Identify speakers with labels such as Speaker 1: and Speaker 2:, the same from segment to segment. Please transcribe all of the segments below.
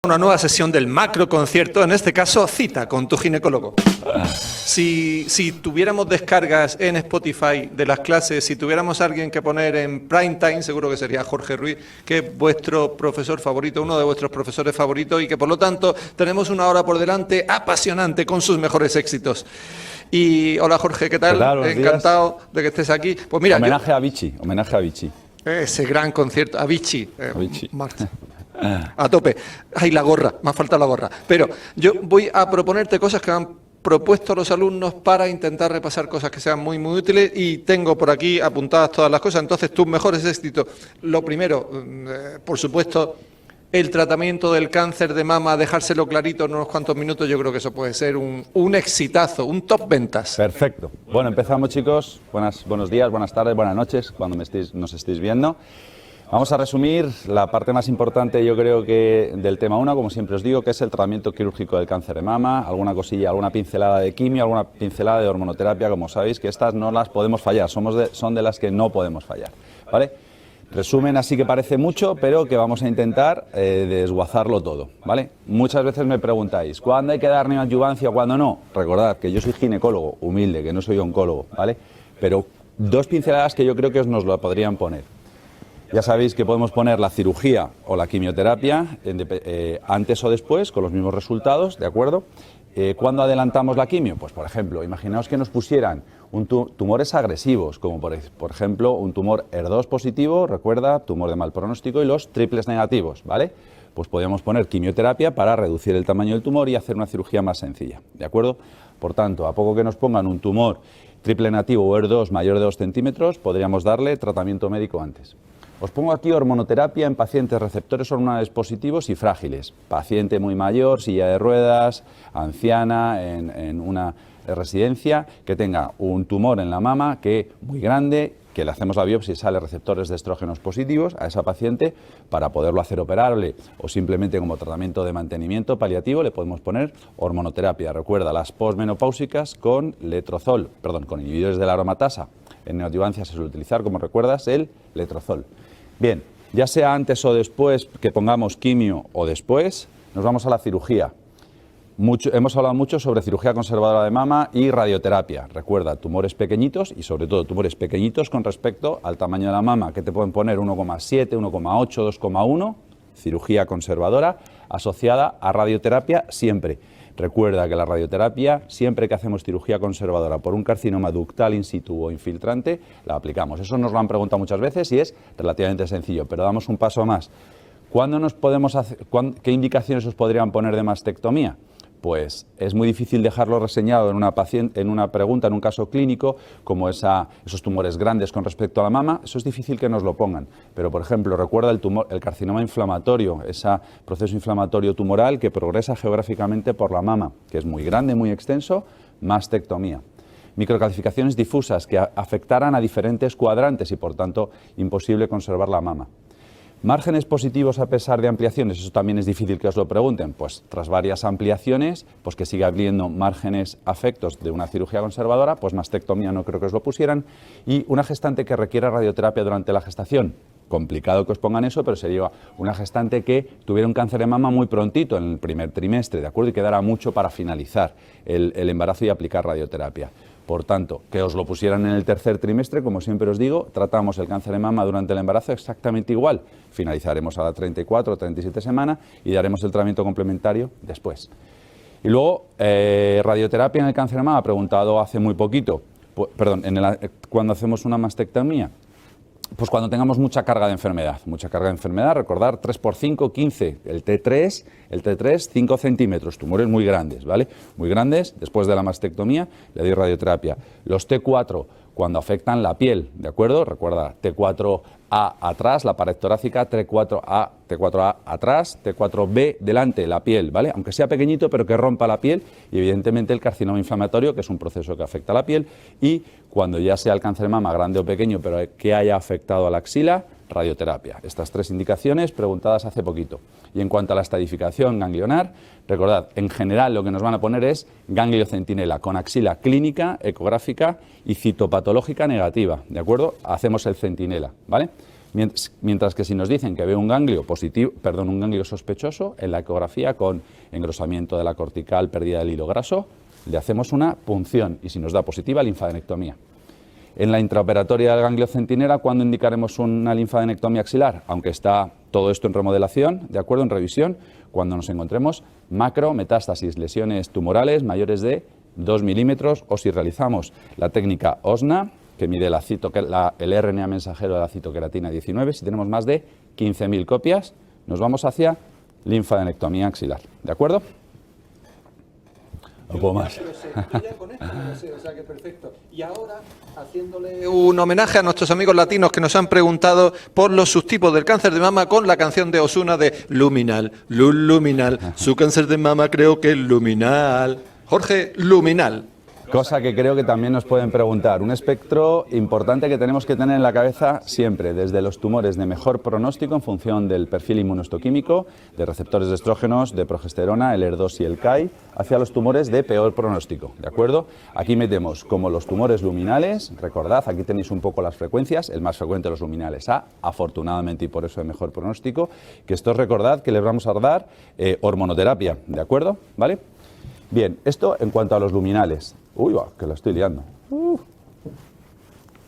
Speaker 1: Una nueva sesión del macro concierto, en este caso cita con tu ginecólogo. Si tuviéramos descargas en Spotify de las clases, si tuviéramos a alguien que poner en prime time, seguro que sería Jorge Ruiz, que es vuestro profesor favorito, uno de vuestros profesores favoritos, y que por lo tanto tenemos una hora por delante apasionante con sus mejores éxitos. Y hola Jorge, ¿qué tal?
Speaker 2: ¿Qué tal?
Speaker 1: Encantado de que estés aquí. Pues mira,
Speaker 2: homenaje a Vichy.
Speaker 1: Ese gran concierto, a Vichy. Marta. A tope. Ay, la gorra, me ha faltado la gorra. Pero yo voy a proponerte cosas que han propuesto los alumnos para intentar repasar cosas que sean muy, muy útiles, y tengo por aquí apuntadas todas las cosas. Entonces, tus mejores éxitos. Lo primero, por supuesto, el tratamiento del cáncer de mama, dejárselo clarito en unos cuantos minutos. Yo creo que eso puede ser un exitazo, un top ventas.
Speaker 2: Perfecto. Bueno, empezamos, chicos. Buenos días, buenas tardes, buenas noches, cuando nos estéis viendo. Vamos a resumir la parte más importante, yo creo que del tema 1, como siempre os digo, que es el tratamiento quirúrgico del cáncer de mama. Alguna cosilla, alguna pincelada de quimio, alguna pincelada de hormonoterapia. Como sabéis, que estas no las podemos fallar, son de las que no podemos fallar, ¿vale? Resumen así que parece mucho, pero que vamos a intentar desguazarlo todo, ¿vale? Muchas veces me preguntáis, ¿cuándo hay que dar neoadyuvancia o cuándo no? Recordad que yo soy ginecólogo, humilde, que no soy oncólogo, ¿vale? Pero dos pinceladas que yo creo que nos lo podrían poner. Ya sabéis que podemos poner la cirugía o la quimioterapia antes o después, con los mismos resultados, ¿de acuerdo? ¿Cuándo adelantamos la quimio? Pues, por ejemplo, imaginaos que nos pusieran tumores agresivos, como por ejemplo un tumor HER2 positivo, recuerda, tumor de mal pronóstico, y los triples negativos, ¿vale? Pues podríamos poner quimioterapia para reducir el tamaño del tumor y hacer una cirugía más sencilla, ¿de acuerdo? Por tanto, a poco que nos pongan un tumor triple negativo o HER2 mayor de 2 centímetros, podríamos darle tratamiento médico antes. Os pongo aquí hormonoterapia en pacientes receptores hormonales positivos y frágiles. Paciente muy mayor, silla de ruedas, anciana, en una residencia, que tenga un tumor en la mama muy grande, que le hacemos la biopsia y sale receptores de estrógenos positivos a esa paciente. Para poderlo hacer operable o simplemente como tratamiento de mantenimiento paliativo, le podemos poner hormonoterapia. Recuerda, las posmenopáusicas con con inhibidores de la aromatasa. En neoadyuvancia se suele utilizar, como recuerdas, el letrozol. Bien, ya sea antes o después que pongamos quimio o después, nos vamos a la cirugía. Hemos hablado mucho sobre cirugía conservadora de mama y radioterapia. Recuerda, tumores pequeñitos y sobre todo tumores pequeñitos con respecto al tamaño de la mama, que te pueden poner 1,7, 1,8, 2,1, cirugía conservadora asociada a radioterapia siempre. Recuerda que la radioterapia, siempre que hacemos cirugía conservadora por un carcinoma ductal in situ o infiltrante, la aplicamos. Eso nos lo han preguntado muchas veces y es relativamente sencillo, pero damos un paso más. ¿Qué indicaciones os podrían poner de mastectomía? Pues es muy difícil dejarlo reseñado en una pregunta, en un caso clínico, como esos tumores grandes con respecto a la mama. Eso es difícil que nos lo pongan. Pero, por ejemplo, recuerda el carcinoma inflamatorio, ese proceso inflamatorio tumoral que progresa geográficamente por la mama, que es muy grande, muy extenso, mastectomía. Microcalcificaciones difusas que afectaran a diferentes cuadrantes y, por tanto, imposible conservar la mama. ¿Márgenes positivos a pesar de ampliaciones? Eso también es difícil que os lo pregunten. Pues tras varias ampliaciones, pues que siga habiendo márgenes afectos de una cirugía conservadora, pues mastectomía no creo que os lo pusieran. Y una gestante que requiera radioterapia durante la gestación. Complicado que os pongan eso, pero sería una gestante que tuviera un cáncer de mama muy prontito, en el primer trimestre, ¿de acuerdo? Y quedara mucho para finalizar el embarazo y aplicar radioterapia. Por tanto, que os lo pusieran en el tercer trimestre, como siempre os digo, tratamos el cáncer de mama durante el embarazo exactamente igual. Finalizaremos a la 34 o 37 semana y daremos el tratamiento complementario después. Y luego, radioterapia en el cáncer de mama, preguntado hace muy poquito, cuando hacemos una mastectomía. Pues cuando tengamos mucha carga de enfermedad, recordar 3 por 5, 15, el T3, 5 centímetros, tumores muy grandes, ¿vale? Muy grandes, después de la mastectomía le doy radioterapia. Los T4, cuando afectan la piel, ¿de acuerdo? Recuerda, T4A atrás, la pared torácica, T4A atrás, T4B delante, la piel, ¿vale? Aunque sea pequeñito, pero que rompa la piel, y evidentemente el carcinoma inflamatorio, que es un proceso que afecta a la piel, y cuando ya sea el cáncer de mama grande o pequeño, pero que haya afectado a la axila, radioterapia. Estas tres indicaciones preguntadas hace poquito. Y en cuanto a la estadificación ganglionar, recordad, en general lo que nos van a poner es ganglio centinela con axila clínica, ecográfica y citopatológica negativa, ¿de acuerdo? Hacemos el centinela, ¿vale? Mientras que si nos dicen que ve un ganglio positivo, perdón, un ganglio sospechoso en la ecografía con engrosamiento de la cortical, pérdida del hilo graso, le hacemos una punción y si nos da positiva, linfadenectomía. En la intraoperatoria del ganglio centinela, ¿cuándo indicaremos una linfadenectomía axilar? Aunque está todo esto en remodelación, ¿de acuerdo? En revisión, cuando nos encontremos macrometástasis, lesiones tumorales mayores de 2 milímetros, o si realizamos la técnica OSNA, que mide el RNA mensajero de la citoqueratina 19, si tenemos más de 15.000 copias, nos vamos hacia linfadenectomía axilar, ¿de acuerdo? No puedo más.
Speaker 1: O sea que perfecto. Y ahora, haciéndole un homenaje a nuestros amigos latinos que nos han preguntado por los subtipos del cáncer de mama con la canción de Ozuna de Luminal, Luminal, su cáncer de mama creo que es luminal. Jorge, luminal.
Speaker 2: Cosa que creo que también nos pueden preguntar. Un espectro importante que tenemos que tener en la cabeza siempre, desde los tumores de mejor pronóstico en función del perfil inmunohistoquímico, de receptores de estrógenos, de progesterona, el ER2 y el CAI, hacia los tumores de peor pronóstico, ¿de acuerdo? Aquí metemos como los tumores luminales, recordad, aquí tenéis un poco las frecuencias, el más frecuente de los luminales A, afortunadamente y por eso de mejor pronóstico, que estos recordad que les vamos a dar hormonoterapia, ¿de acuerdo? ¿Vale? Bien, esto en cuanto a los luminales. Uy, va, que la estoy liando.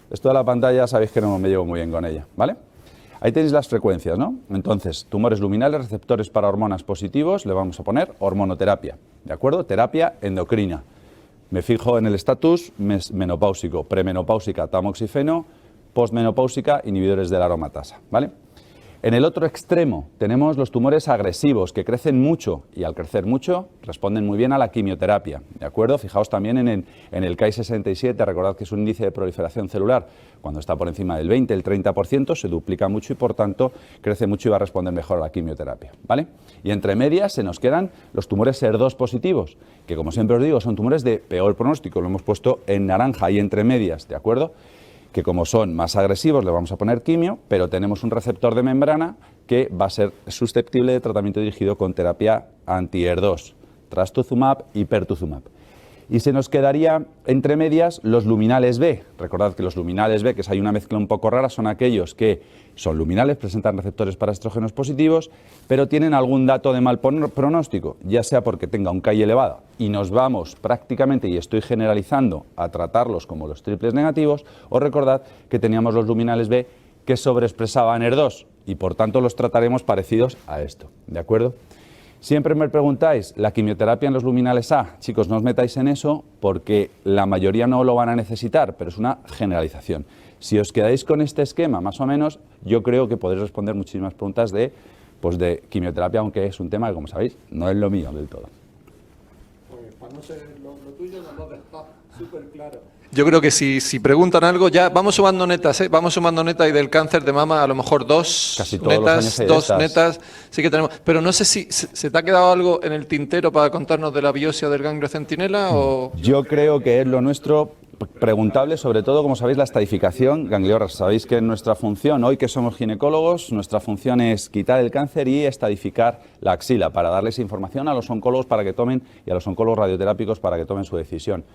Speaker 2: Esto de la pantalla sabéis que no me llevo muy bien con ella, ¿vale? Ahí tenéis las frecuencias, ¿no? Entonces, tumores luminales, receptores para hormonas positivos, le vamos a poner hormonoterapia, ¿de acuerdo? Terapia endocrina. Me fijo en el estatus menopáusico, premenopáusica, tamoxifeno, postmenopáusica, inhibidores de la aromatasa, ¿vale? En el otro extremo tenemos los tumores agresivos que crecen mucho y al crecer mucho responden muy bien a la quimioterapia, ¿de acuerdo? Fijaos también en el Ki-67, recordad que es un índice de proliferación celular, cuando está por encima del 20, el 30% se duplica mucho y por tanto crece mucho y va a responder mejor a la quimioterapia, ¿vale? Y entre medias se nos quedan los tumores ER2 positivos, que como siempre os digo son tumores de peor pronóstico, lo hemos puesto en naranja y entre medias, ¿de acuerdo? Que como son más agresivos le vamos a poner quimio, pero tenemos un receptor de membrana que va a ser susceptible de tratamiento dirigido con terapia anti-ER2, trastuzumab y pertuzumab. Y se nos quedaría entre medias los luminales B. Recordad que los luminales B, que hay una mezcla un poco rara, son aquellos que son luminales, presentan receptores para estrógenos positivos, pero tienen algún dato de mal pronóstico, ya sea porque tenga un Ki elevado y nos vamos prácticamente, y estoy generalizando, a tratarlos como los triples negativos, o recordad que teníamos los luminales B que sobreexpresaban ER2 y por tanto los trataremos parecidos a esto, ¿de acuerdo? Siempre me preguntáis, ¿la quimioterapia en los luminales A? Chicos, no os metáis en eso porque la mayoría no lo van a necesitar, pero es una generalización. Si os quedáis con este esquema, más o menos, yo creo que podréis responder muchísimas preguntas de quimioterapia, aunque es un tema que, como sabéis, no es lo mío del todo.
Speaker 1: Pues para no ser lo tuyo, nos lo dejas súper claro. Yo creo que si preguntan algo, ya vamos sumando netas, ¿eh? Vamos sumando netas y del cáncer de mama a lo mejor
Speaker 2: casi todos los años hay
Speaker 1: dos netas sí que tenemos. Pero no sé si se te ha quedado algo en el tintero para contarnos de la biopsia del ganglio centinela o...
Speaker 2: Yo creo que es lo nuestro preguntable, sobre todo, como sabéis, la estadificación gangliosa. Sabéis que nuestra función, hoy que somos ginecólogos, nuestra función es quitar el cáncer y estadificar la axila para darles información a los oncólogos para que tomen y a los oncólogos radioterápicos para que tomen su decisión.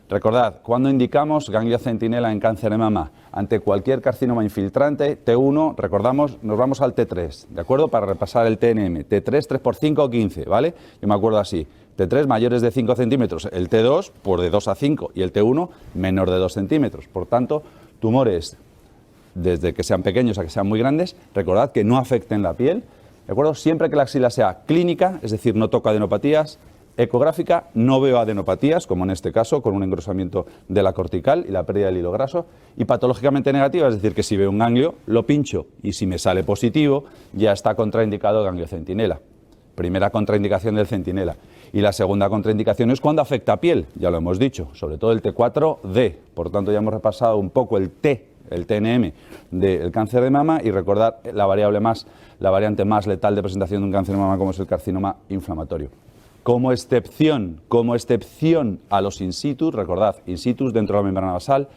Speaker 2: Recordad, cuando indicamos ganglio centinela en cáncer de mama ante cualquier carcinoma infiltrante, T1, recordamos, nos vamos al T3, ¿de acuerdo? Para repasar el TNM, T3, 3 por 5, 15, ¿vale? Yo me acuerdo así, T3 mayores de 5 centímetros, el T2 por de 2 a 5 y el T1 menor de 2 centímetros. Por tanto, tumores desde que sean pequeños a que sean muy grandes, recordad que no afecten la piel, ¿de acuerdo? Siempre que la axila sea clínica, es decir, no toca adenopatías, ecográfica, no veo adenopatías, como en este caso, con un engrosamiento de la cortical y la pérdida del hilo graso, y patológicamente negativa, es decir, que si veo un ganglio, lo pincho, y si me sale positivo, ya está contraindicado el ganglio centinela. Primera contraindicación del centinela. Y la segunda contraindicación es cuando afecta a piel, ya lo hemos dicho, sobre todo el T4D. Por tanto, ya hemos repasado un poco el TNM del cáncer de mama y recordar la variante más letal de presentación de un cáncer de mama como es el carcinoma inflamatorio. Como excepción a los in situ, recordad, in situ dentro de la membrana basal,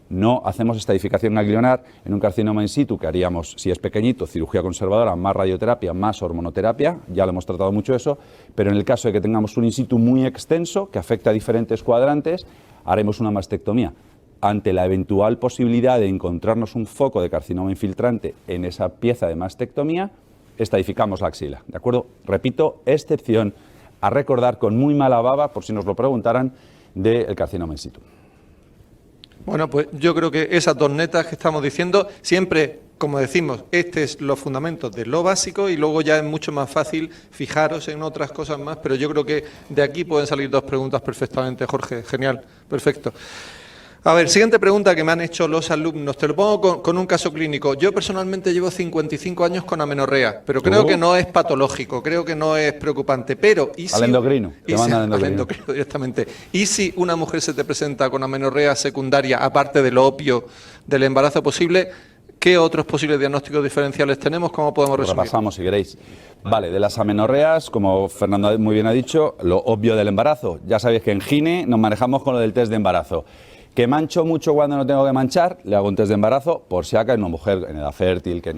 Speaker 2: no hacemos estadificación ganglionar en un carcinoma in situ que haríamos, si es pequeñito, cirugía conservadora, más radioterapia, más hormonoterapia, ya lo hemos tratado mucho eso, pero en el caso de que tengamos un in situ muy extenso, que afecta a diferentes cuadrantes, haremos una mastectomía. ante la eventual posibilidad de encontrarnos un foco de carcinoma infiltrante en esa pieza de mastectomía, estadificamos la axila, ¿de acuerdo? Repito, excepción a recordar con muy mala baba, por si nos lo preguntaran, del carcinoma in situ.
Speaker 1: Bueno, pues yo creo que esas dos netas que estamos diciendo, siempre, como decimos, es los fundamentos de lo básico y luego ya es mucho más fácil fijaros en otras cosas más, pero yo creo que de aquí pueden salir dos preguntas perfectamente, Jorge. Genial, perfecto. A ver, siguiente pregunta que me han hecho los alumnos. Te lo pongo con un caso clínico. Yo personalmente llevo 55 años con amenorrea, pero creo que no es patológico, creo que no es preocupante. Pero, ¿y si,
Speaker 2: al endocrino, te mandan al endocrino
Speaker 1: directamente. ¿Y si una mujer se te presenta con amenorrea secundaria, aparte del opio del embarazo posible? ¿Qué otros posibles diagnósticos diferenciales tenemos? ¿Cómo podemos resumir?
Speaker 2: Repasamos, si queréis. Vale, de las amenorreas, como Fernando muy bien ha dicho, lo obvio del embarazo. Ya sabéis que en gine nos manejamos con lo del test de embarazo. ¿Que mancho mucho cuando no tengo que manchar? Le hago un test de embarazo, por si acaso, en una mujer en edad fértil, que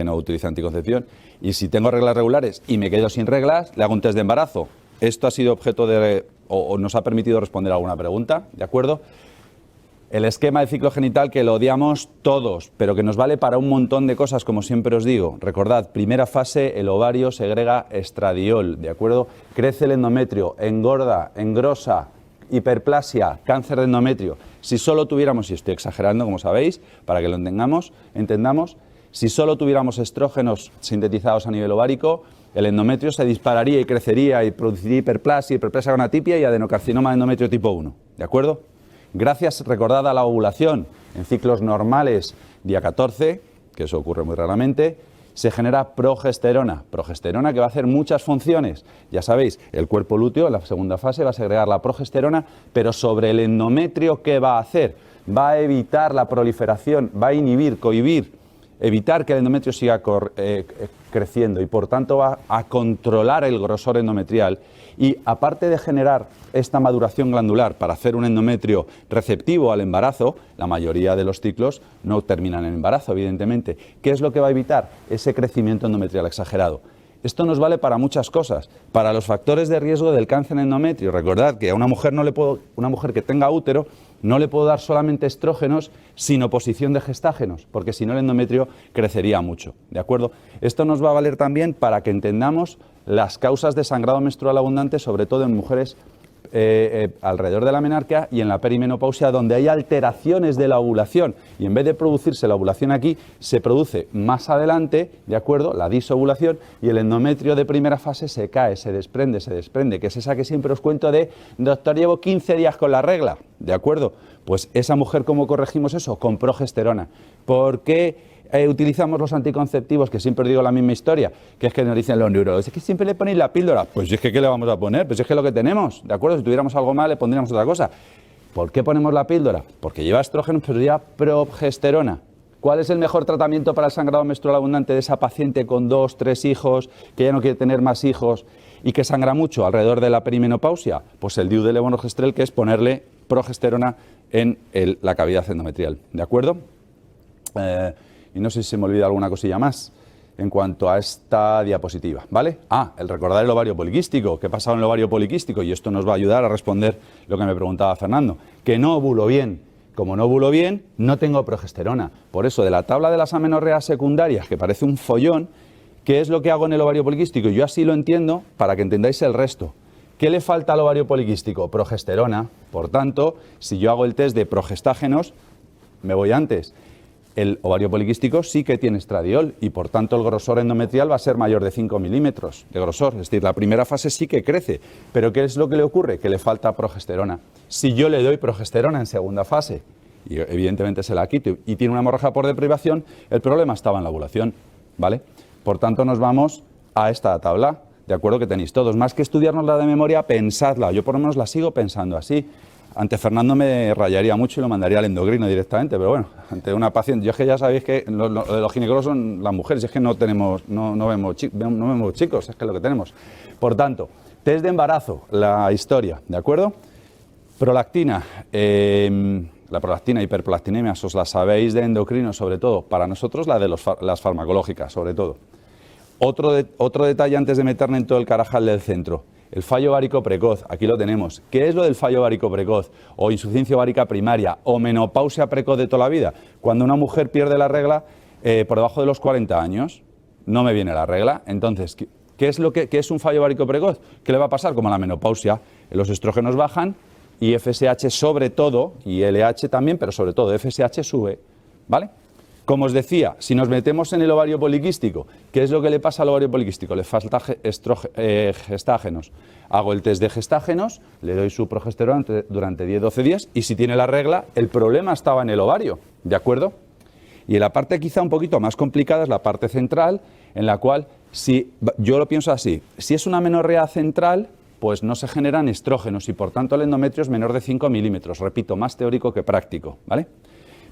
Speaker 2: no utilice anticoncepción. Y si tengo reglas regulares y me quedo sin reglas, le hago un test de embarazo. Esto ha sido objeto de, o nos ha permitido responder a alguna pregunta, ¿de acuerdo? El esquema de ciclo genital que lo odiamos todos, pero que nos vale para un montón de cosas, como siempre os digo. Recordad, primera fase, el ovario segrega estradiol, ¿de acuerdo? Crece el endometrio, engorda, engrosa, hiperplasia, cáncer de endometrio. Si solo tuviéramos, y estoy exagerando como sabéis, para que lo entendamos, si solo tuviéramos estrógenos sintetizados a nivel ovárico, el endometrio se dispararía y crecería y produciría hiperplasia con atipia y adenocarcinoma de endometrio tipo 1, ¿de acuerdo? Gracias, recordad, a la ovulación en ciclos normales, día 14, que eso ocurre muy raramente, se genera progesterona que va a hacer muchas funciones. Ya sabéis, el cuerpo lúteo en la segunda fase va a segregar la progesterona, pero sobre el endometrio, ¿qué va a hacer? Va a evitar la proliferación, va a inhibir, cohibir, evitar que el endometrio siga creciendo y por tanto va a controlar el grosor endometrial y aparte de generar esta maduración glandular para hacer un endometrio receptivo al embarazo, la mayoría de los ciclos no terminan en embarazo, evidentemente. ¿Qué es lo que va a evitar? Ese crecimiento endometrial exagerado. Esto nos vale para muchas cosas. Para los factores de riesgo del cáncer en endometrio, recordad que a una mujer que tenga útero no le puedo dar solamente estrógenos sin oposición de gestágenos, porque si no el endometrio crecería mucho, ¿de acuerdo? Esto nos va a valer también para que entendamos las causas de sangrado menstrual abundante, sobre todo en mujeres alrededor de la menarquea y en la perimenopausia, donde hay alteraciones de la ovulación y en vez de producirse la ovulación aquí, se produce más adelante, ¿de acuerdo?, la disovulación y el endometrio de primera fase se cae, se desprende, que es esa que siempre os cuento de, doctor, llevo 15 días con la regla, ¿de acuerdo? Pues esa mujer, ¿cómo corregimos eso? Con progesterona. ¿Por qué utilizamos los anticonceptivos? Que siempre os digo la misma historia, que es que nos dicen los neurólogos, es que siempre le ponéis la píldora. Pues es que ¿qué le vamos a poner? Pues es que es lo que tenemos, ¿de acuerdo? Si tuviéramos algo mal le pondríamos otra cosa. ¿Por qué ponemos la píldora? Porque lleva estrógenos, pero lleva progesterona. ¿Cuál es el mejor tratamiento para el sangrado menstrual abundante de esa paciente con 2, 3 hijos, que ya no quiere tener más hijos y que sangra mucho alrededor de la perimenopausia? Pues el DIU de levonorgestrel, que es ponerle progesterona en la cavidad endometrial, ¿de acuerdo? Y no sé si se me olvida alguna cosilla más en cuanto a esta diapositiva, ¿vale? El recordar el ovario poliquístico. ¿Qué pasa en el ovario poliquístico? Y esto nos va a ayudar a responder lo que me preguntaba Fernando. Que no ovulo bien. Como no ovulo bien, no tengo progesterona. Por eso, de la tabla de las amenorreas secundarias, que parece un follón, ¿qué es lo que hago en el ovario poliquístico? Yo así lo entiendo para que entendáis el resto. ¿Qué le falta al ovario poliquístico? Progesterona. Por tanto, si yo hago el test de progestágenos, me voy antes. El ovario poliquístico sí que tiene estradiol y por tanto el grosor endometrial va a ser mayor de 5 milímetros de grosor, es decir, la primera fase sí que crece, pero ¿qué es lo que le ocurre? Que le falta progesterona. Si yo le doy progesterona en segunda fase y evidentemente se la quito y tiene una hemorragia por deprivación, el problema estaba en la ovulación, ¿vale? Por tanto nos vamos a esta tabla, de acuerdo, que tenéis todos, más que estudiarnos la de memoria, pensadla, yo por lo menos la sigo pensando así. Ante Fernando me rayaría mucho y lo mandaría al endocrino directamente, pero bueno, ante una paciente, yo es que ya sabéis que los ginecólogos son las mujeres, es que no vemos chicos, es que es lo que tenemos. Por tanto, test de embarazo, la historia, ¿de acuerdo? Prolactina, la prolactina, hiperprolactinemia, os la sabéis de endocrino sobre todo, para nosotros la de las farmacológicas sobre todo. Otro detalle antes de meterme en todo el carajal del centro. El fallo ovárico precoz, aquí lo tenemos. ¿Qué es lo del fallo ovárico precoz? O insuficiencia ovárica primaria, o menopausia precoz de toda la vida. Cuando una mujer pierde la regla por debajo de los 40 años, no me viene la regla. Entonces, ¿qué es un fallo ovárico precoz? ¿Qué le va a pasar? Como la menopausia, los estrógenos bajan y FSH sobre todo, y LH también, pero sobre todo FSH sube, ¿vale? Como os decía, si nos metemos en el ovario poliquístico, ¿qué es lo que le pasa al ovario poliquístico? Le falta gestágenos. Hago el test de gestágenos, le doy su progesterona durante 10-12 días y si tiene la regla, el problema estaba en el ovario, ¿de acuerdo? Y en la parte quizá un poquito más complicada es la parte central, en la cual, yo lo pienso así, si es una menorrea central, pues no se generan estrógenos y por tanto el endometrio es menor de 5 milímetros, repito, más teórico que práctico, ¿vale?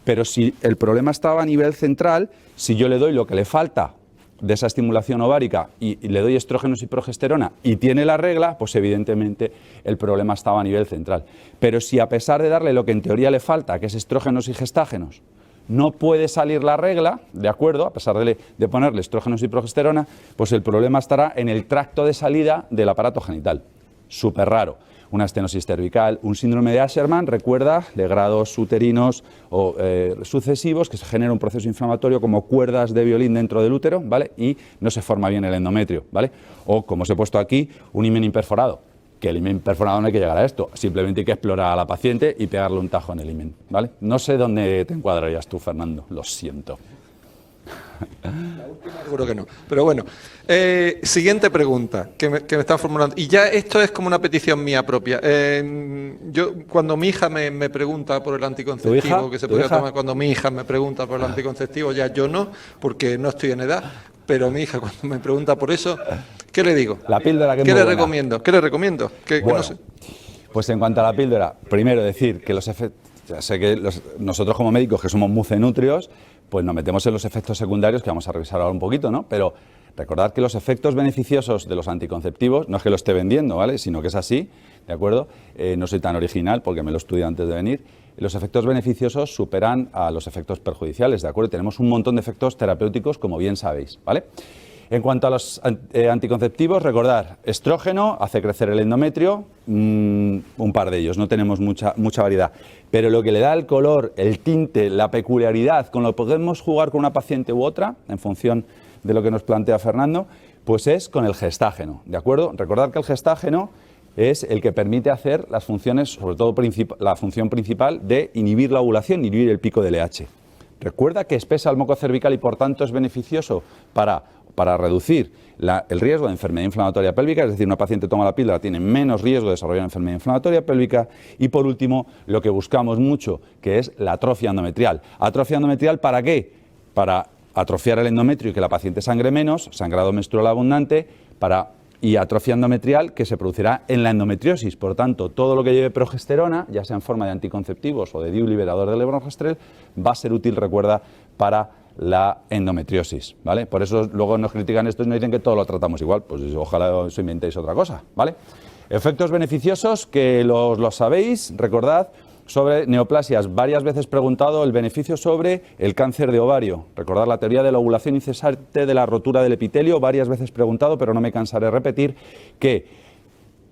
Speaker 2: Pero si el problema estaba a nivel central, si yo le doy lo que le falta de esa estimulación ovárica y le doy estrógenos y progesterona y tiene la regla, pues evidentemente el problema estaba a nivel central. Pero si a pesar de darle lo que en teoría le falta, que es estrógenos y gestágenos, no puede salir la regla, ¿de acuerdo? A pesar de ponerle estrógenos y progesterona, pues el problema estará en el tracto de salida del aparato genital. Súper raro. Una estenosis cervical, un síndrome de Asherman, recuerda, de grados uterinos o sucesivos, que se genera un proceso inflamatorio como cuerdas de violín dentro del útero, ¿vale? Y no se forma bien el endometrio, ¿vale? O, como os he puesto aquí, un himen imperforado, que el himen perforado no hay que llegar a esto, simplemente hay que explorar a la paciente y pegarle un tajo en el himen, ¿vale? No sé dónde te encuadrarías tú, Fernando, lo siento.
Speaker 1: La última seguro que no. Pero bueno, siguiente pregunta que me están formulando. Y ya esto es como una petición mía propia. Yo cuando mi hija me pregunta por el anticonceptivo que se podría tomar, cuando mi hija me pregunta por el anticonceptivo, ya yo no, porque no estoy en edad. Pero mi hija cuando me pregunta por eso, ¿qué le digo?
Speaker 2: La píldora que
Speaker 1: ¿Qué le recomiendo? ¿Qué le recomiendo?
Speaker 2: Bueno,
Speaker 1: no sé.
Speaker 2: Pues en cuanto a la píldora, primero decir que los efectos, ya sé que nosotros como médicos que somos muy cenutrios, pues nos metemos en los efectos secundarios que vamos a revisar ahora un poquito, ¿no? Pero recordad que los efectos beneficiosos de los anticonceptivos, no es que lo esté vendiendo, ¿vale? Sino que es así, ¿de acuerdo? No soy tan original porque me lo estudié antes de venir. Los efectos beneficiosos superan a los efectos perjudiciales, ¿de acuerdo? Tenemos un montón de efectos terapéuticos, como bien sabéis, ¿vale? En cuanto a los anticonceptivos, recordar, estrógeno hace crecer el endometrio, un par de ellos, no tenemos mucha variedad. Pero lo que le da el color, el tinte, la peculiaridad, con lo que podemos jugar con una paciente u otra, en función de lo que nos plantea Fernando, pues es con el gestágeno, ¿de acuerdo? Recordad que el gestágeno es el que permite hacer las funciones, sobre todo la función principal de inhibir la ovulación, inhibir el pico del LH. Recuerda que espesa el moco cervical y por tanto es beneficioso para reducir el riesgo de enfermedad inflamatoria pélvica, es decir, una paciente toma la píldora, tiene menos riesgo de desarrollar enfermedad inflamatoria pélvica y por último, lo que buscamos mucho, que es la atrofia endometrial. ¿Atrofia endometrial para qué? Para atrofiar el endometrio y que la paciente sangre menos, sangrado menstrual abundante, y atrofia endometrial que se producirá en la endometriosis. Por tanto, todo lo que lleve progesterona, ya sea en forma de anticonceptivos o de DIU liberador de levonorgestrel, va a ser útil, recuerda, para la endometriosis, ¿vale? Por eso luego nos critican esto y nos dicen que todo lo tratamos igual, pues ojalá os inventéis otra cosa, ¿vale? Efectos beneficiosos que los sabéis, recordad, sobre neoplasias, varias veces preguntado el beneficio sobre el cáncer de ovario, recordad la teoría de la ovulación incesante de la rotura del epitelio, varias veces preguntado, pero no me cansaré de repetir, que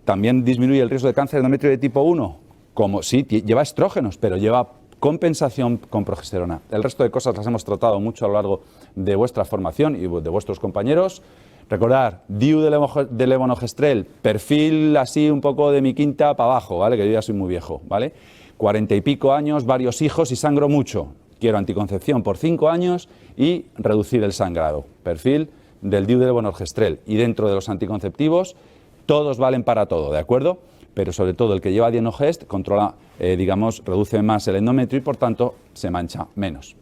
Speaker 2: también disminuye el riesgo de cáncer de endometrio de tipo 1, como sí, lleva estrógenos, pero lleva compensación con progesterona. El resto de cosas las hemos tratado mucho a lo largo de vuestra formación y de vuestros compañeros. Recordad, DIU de levonorgestrel, perfil así un poco de mi quinta para abajo, ¿vale? Que yo ya soy muy viejo, ¿vale? 40 y pico años, varios hijos y sangro mucho. Quiero anticoncepción por 5 años y reducir el sangrado. Perfil del DIU de levonorgestrel. Y dentro de los anticonceptivos, todos valen para todo, ¿de acuerdo? Pero sobre todo el que lleva dienogest controla, reduce más el endometrio y por tanto se mancha menos.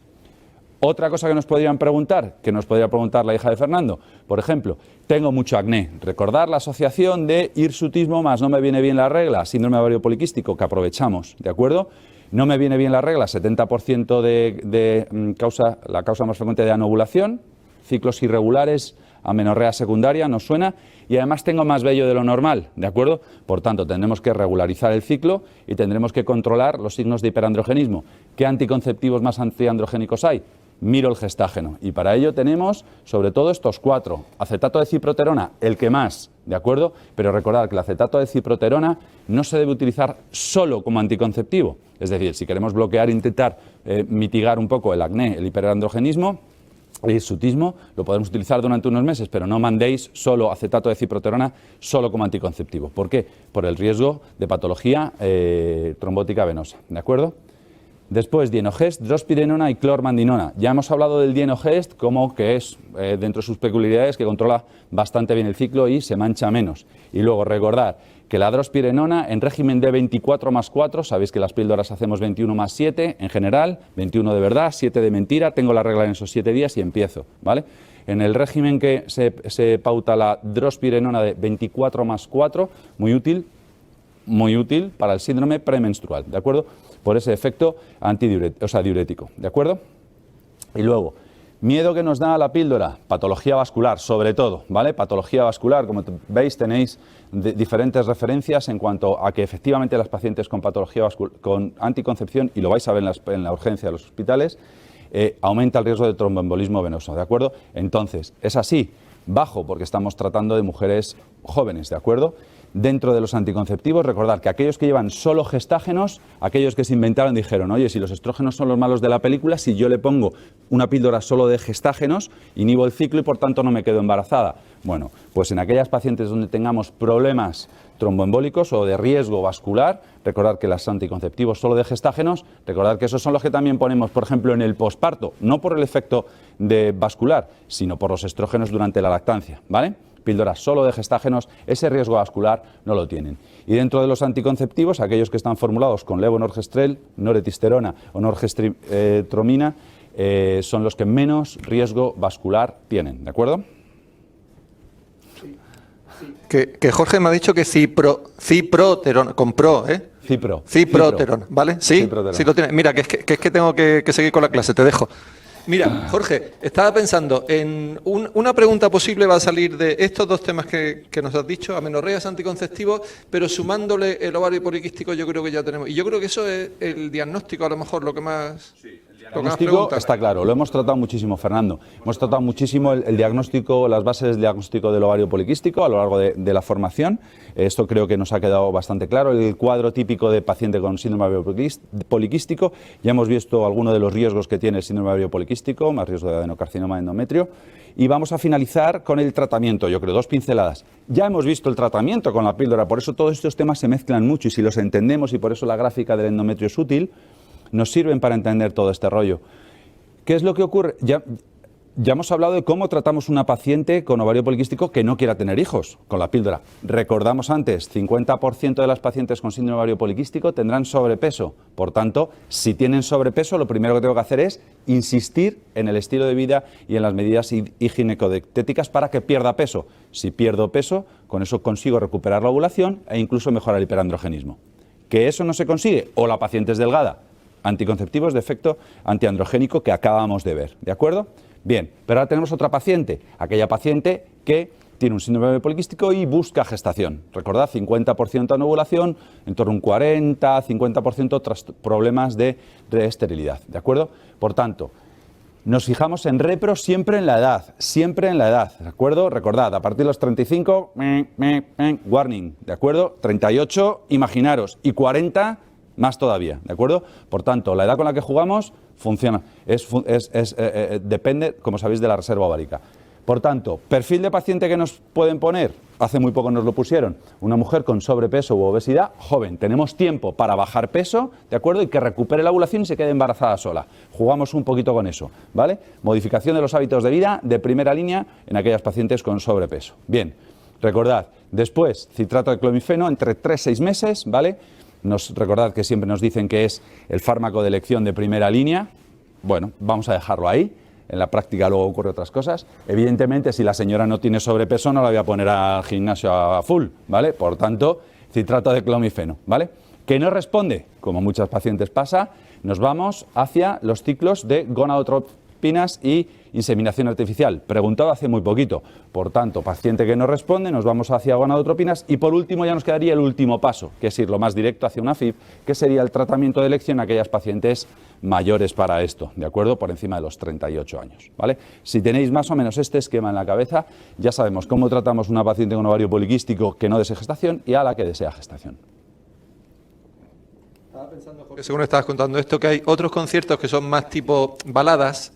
Speaker 2: Otra cosa que nos podría preguntar la hija de Fernando, por ejemplo, tengo mucho acné. Recordar la asociación de hirsutismo más no me viene bien la regla, síndrome ovario poliquístico, que aprovechamos, ¿de acuerdo? No me viene bien la regla, 70% la causa más frecuente de anovulación, ciclos irregulares, amenorrea secundaria, ¿nos suena? Y además tengo más vello de lo normal, ¿de acuerdo? Por tanto, tendremos que regularizar el ciclo y tendremos que controlar los signos de hiperandrogenismo. ¿Qué anticonceptivos más antiandrogénicos hay? Miro el gestágeno. Y para ello tenemos, sobre todo, estos 4. Acetato de ciproterona, el que más, ¿de acuerdo? Pero recordad que el acetato de ciproterona no se debe utilizar solo como anticonceptivo. Es decir, si queremos bloquear e intentar mitigar un poco el acné, el hiperandrogenismo, el hirsutismo, lo podemos utilizar durante unos meses, pero no mandéis solo acetato de ciproterona solo como anticonceptivo. ¿Por qué? Por el riesgo de patología trombótica venosa, ¿de acuerdo? Después, dienogest, drospirenona y clormandinona. Ya hemos hablado del dienogest como que es, dentro de sus peculiaridades, que controla bastante bien el ciclo y se mancha menos. Y luego recordar que la drospirenona en régimen de 24+4, sabéis que las píldoras hacemos 21+7 en general, 21 de verdad, 7 de mentira, tengo la regla en esos 7 días y empiezo, ¿vale? En el régimen que se pauta la drospirenona de 24+4, muy útil para el síndrome premenstrual, ¿de acuerdo? Por ese efecto diurético, ¿de acuerdo? Y luego, miedo que nos da la píldora, patología vascular, sobre todo, ¿vale? Patología vascular, como veis, tenéis diferentes referencias en cuanto a que efectivamente las pacientes con patología vascular, con anticoncepción, y lo vais a ver en la urgencia de los hospitales, aumenta el riesgo de tromboembolismo venoso, ¿de acuerdo? Entonces, es así, bajo, porque estamos tratando de mujeres jóvenes, ¿de acuerdo? Dentro de los anticonceptivos, recordad que aquellos que llevan solo gestágenos, aquellos que se inventaron dijeron, oye, si los estrógenos son los malos de la película, si yo le pongo una píldora solo de gestágenos, inhibo el ciclo y por tanto no me quedo embarazada. Bueno, pues en aquellas pacientes donde tengamos problemas tromboembólicos o de riesgo vascular, recordad que los anticonceptivos solo de gestágenos, recordad que esos son los que también ponemos, por ejemplo, en el posparto, no por el efecto de vascular, sino por los estrógenos durante la lactancia, ¿vale? Píldoras solo de gestágenos, ese riesgo vascular no lo tienen. Y dentro de los anticonceptivos, aquellos que están formulados con levonorgestrel, noretisterona o norgestromina, son los que menos riesgo vascular tienen, ¿de acuerdo?
Speaker 1: Que Jorge me ha dicho que ciproterona, con pro, ¿eh? Ciproterona, ¿vale? Sí, ciproterona. Sí lo tiene. Mira, que es que tengo que seguir con la clase, te dejo. Mira, Jorge, estaba pensando en una pregunta posible va a salir de estos dos temas que nos has dicho, amenorreas, anticonceptivos, pero sumándole el ovario poliquístico yo creo que ya tenemos. Y yo creo que eso es el diagnóstico a lo mejor lo que más...
Speaker 2: Sí. El diagnóstico está claro, lo hemos tratado muchísimo, Fernando. Hemos tratado muchísimo el diagnóstico, las bases del diagnóstico del ovario poliquístico a lo largo de la formación. Esto creo que nos ha quedado bastante claro. El cuadro típico de paciente con síndrome de ovario poliquístico. Ya hemos visto algunos de los riesgos que tiene el síndrome de ovario poliquístico, más riesgo de adenocarcinoma de endometrio. Y vamos a finalizar con el tratamiento, yo creo, 2 pinceladas. Ya hemos visto el tratamiento con la píldora, por eso todos estos temas se mezclan mucho y si los entendemos, y por eso la gráfica del endometrio es útil, nos sirven para entender todo este rollo. ¿Qué es lo que ocurre? Ya hemos hablado de cómo tratamos una paciente con ovario poliquístico que no quiera tener hijos con la píldora. Recordamos antes, 50% de las pacientes con síndrome de ovario poliquístico tendrán sobrepeso. Por tanto, si tienen sobrepeso, lo primero que tengo que hacer es insistir en el estilo de vida y en las medidas higiénico-dietéticas para que pierda peso. Si pierdo peso, con eso consigo recuperar la ovulación e incluso mejorar el hiperandrogenismo. ¿Que eso no se consigue? O la paciente es delgada. Anticonceptivos de efecto antiandrogénico que acabamos de ver, ¿de acuerdo? Bien, pero ahora tenemos otra paciente, aquella paciente que tiene un síndrome poliquístico y busca gestación. Recordad, 50% anovulación, en torno a un 40, 50% tras problemas de esterilidad, ¿de acuerdo? Por tanto, nos fijamos en repro siempre en la edad, ¿de acuerdo? Recordad, a partir de los 35, warning, ¿de acuerdo? 38, imaginaros, y 40, más todavía, ¿de acuerdo? Por tanto, la edad con la que jugamos funciona, depende, como sabéis, de la reserva ovárica. Por tanto, perfil de paciente que nos pueden poner, hace muy poco nos lo pusieron, una mujer con sobrepeso u obesidad, joven, tenemos tiempo para bajar peso, ¿de acuerdo? Y que recupere la ovulación y se quede embarazada sola. Jugamos un poquito con eso, ¿vale? Modificación de los hábitos de vida de primera línea en aquellas pacientes con sobrepeso. Bien, recordad, después, citrato de clomifeno entre 3 y 6 meses, ¿vale? Recordad que siempre nos dicen que es el fármaco de elección de primera línea. Bueno, vamos a dejarlo ahí. En la práctica luego ocurren otras cosas. Evidentemente, si la señora no tiene sobrepeso, no la voy a poner al gimnasio a full, ¿vale? Por tanto, citrato de clomifeno, ¿vale? Que no responde, como muchas pacientes pasa, nos vamos hacia los ciclos de gonadotropinas y inseminación artificial, preguntado hace muy poquito. Por tanto, paciente que no responde, nos vamos hacia gonadotropinas y por último ya nos quedaría el último paso, que es ir lo más directo hacia una FIB, que sería el tratamiento de elección a aquellas pacientes mayores para esto, ¿de acuerdo? Por encima de los 38 años, ¿vale? Si tenéis más o menos este esquema en la cabeza, ya sabemos cómo tratamos una paciente con ovario poliquístico que no desea gestación y a la que desea gestación.
Speaker 1: Estaba pensando, Jorge, según estabas contando esto, que hay otros conciertos que son más tipo baladas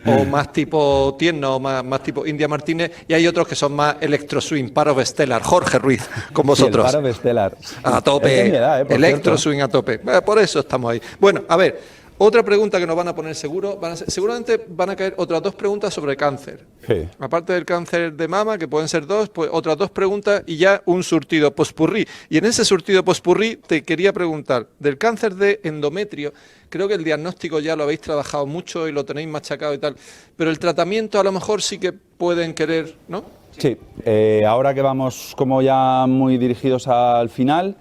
Speaker 1: o más tipo tierno o más tipo India Martínez, y hay otros que son más electro swing, Paro Stellar, Jorge Ruiz, con vosotros.
Speaker 2: Sí, el Paro Stellar.
Speaker 1: A tope, electro swing a tope. Por eso estamos ahí. Bueno, a ver, otra pregunta que nos van a poner seguro, seguramente van a caer otras dos preguntas sobre cáncer.
Speaker 2: Sí.
Speaker 1: Aparte del cáncer de mama, que pueden ser dos, pues otras dos preguntas y ya un surtido pospurrí. Y en ese surtido pospurrí te quería preguntar, del cáncer de endometrio, creo que el diagnóstico ya lo habéis trabajado mucho y lo tenéis machacado y tal, pero el tratamiento a lo mejor sí que pueden querer, ¿no?
Speaker 2: Sí, ahora que vamos como ya muy dirigidos al final,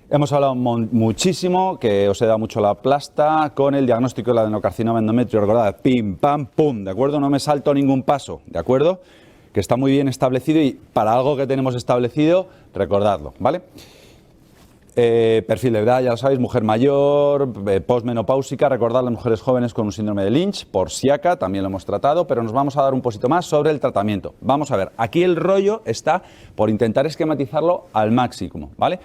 Speaker 2: hemos hablado muchísimo, que os he dado mucho la plasta, con el diagnóstico del adenocarcinoma endometrio, recordad, pim, pam, pum, ¿de acuerdo? No me salto ningún paso, ¿de acuerdo? Que está muy bien establecido y para algo que tenemos establecido, recordadlo, ¿vale? Perfil de edad, ya lo sabéis, mujer mayor, posmenopáusica, recordad las mujeres jóvenes con un síndrome de Lynch, por SIACA, también lo hemos tratado, pero nos vamos a dar un poquito más sobre el tratamiento. Vamos a ver, aquí el rollo está por intentar esquematizarlo al máximo, ¿vale?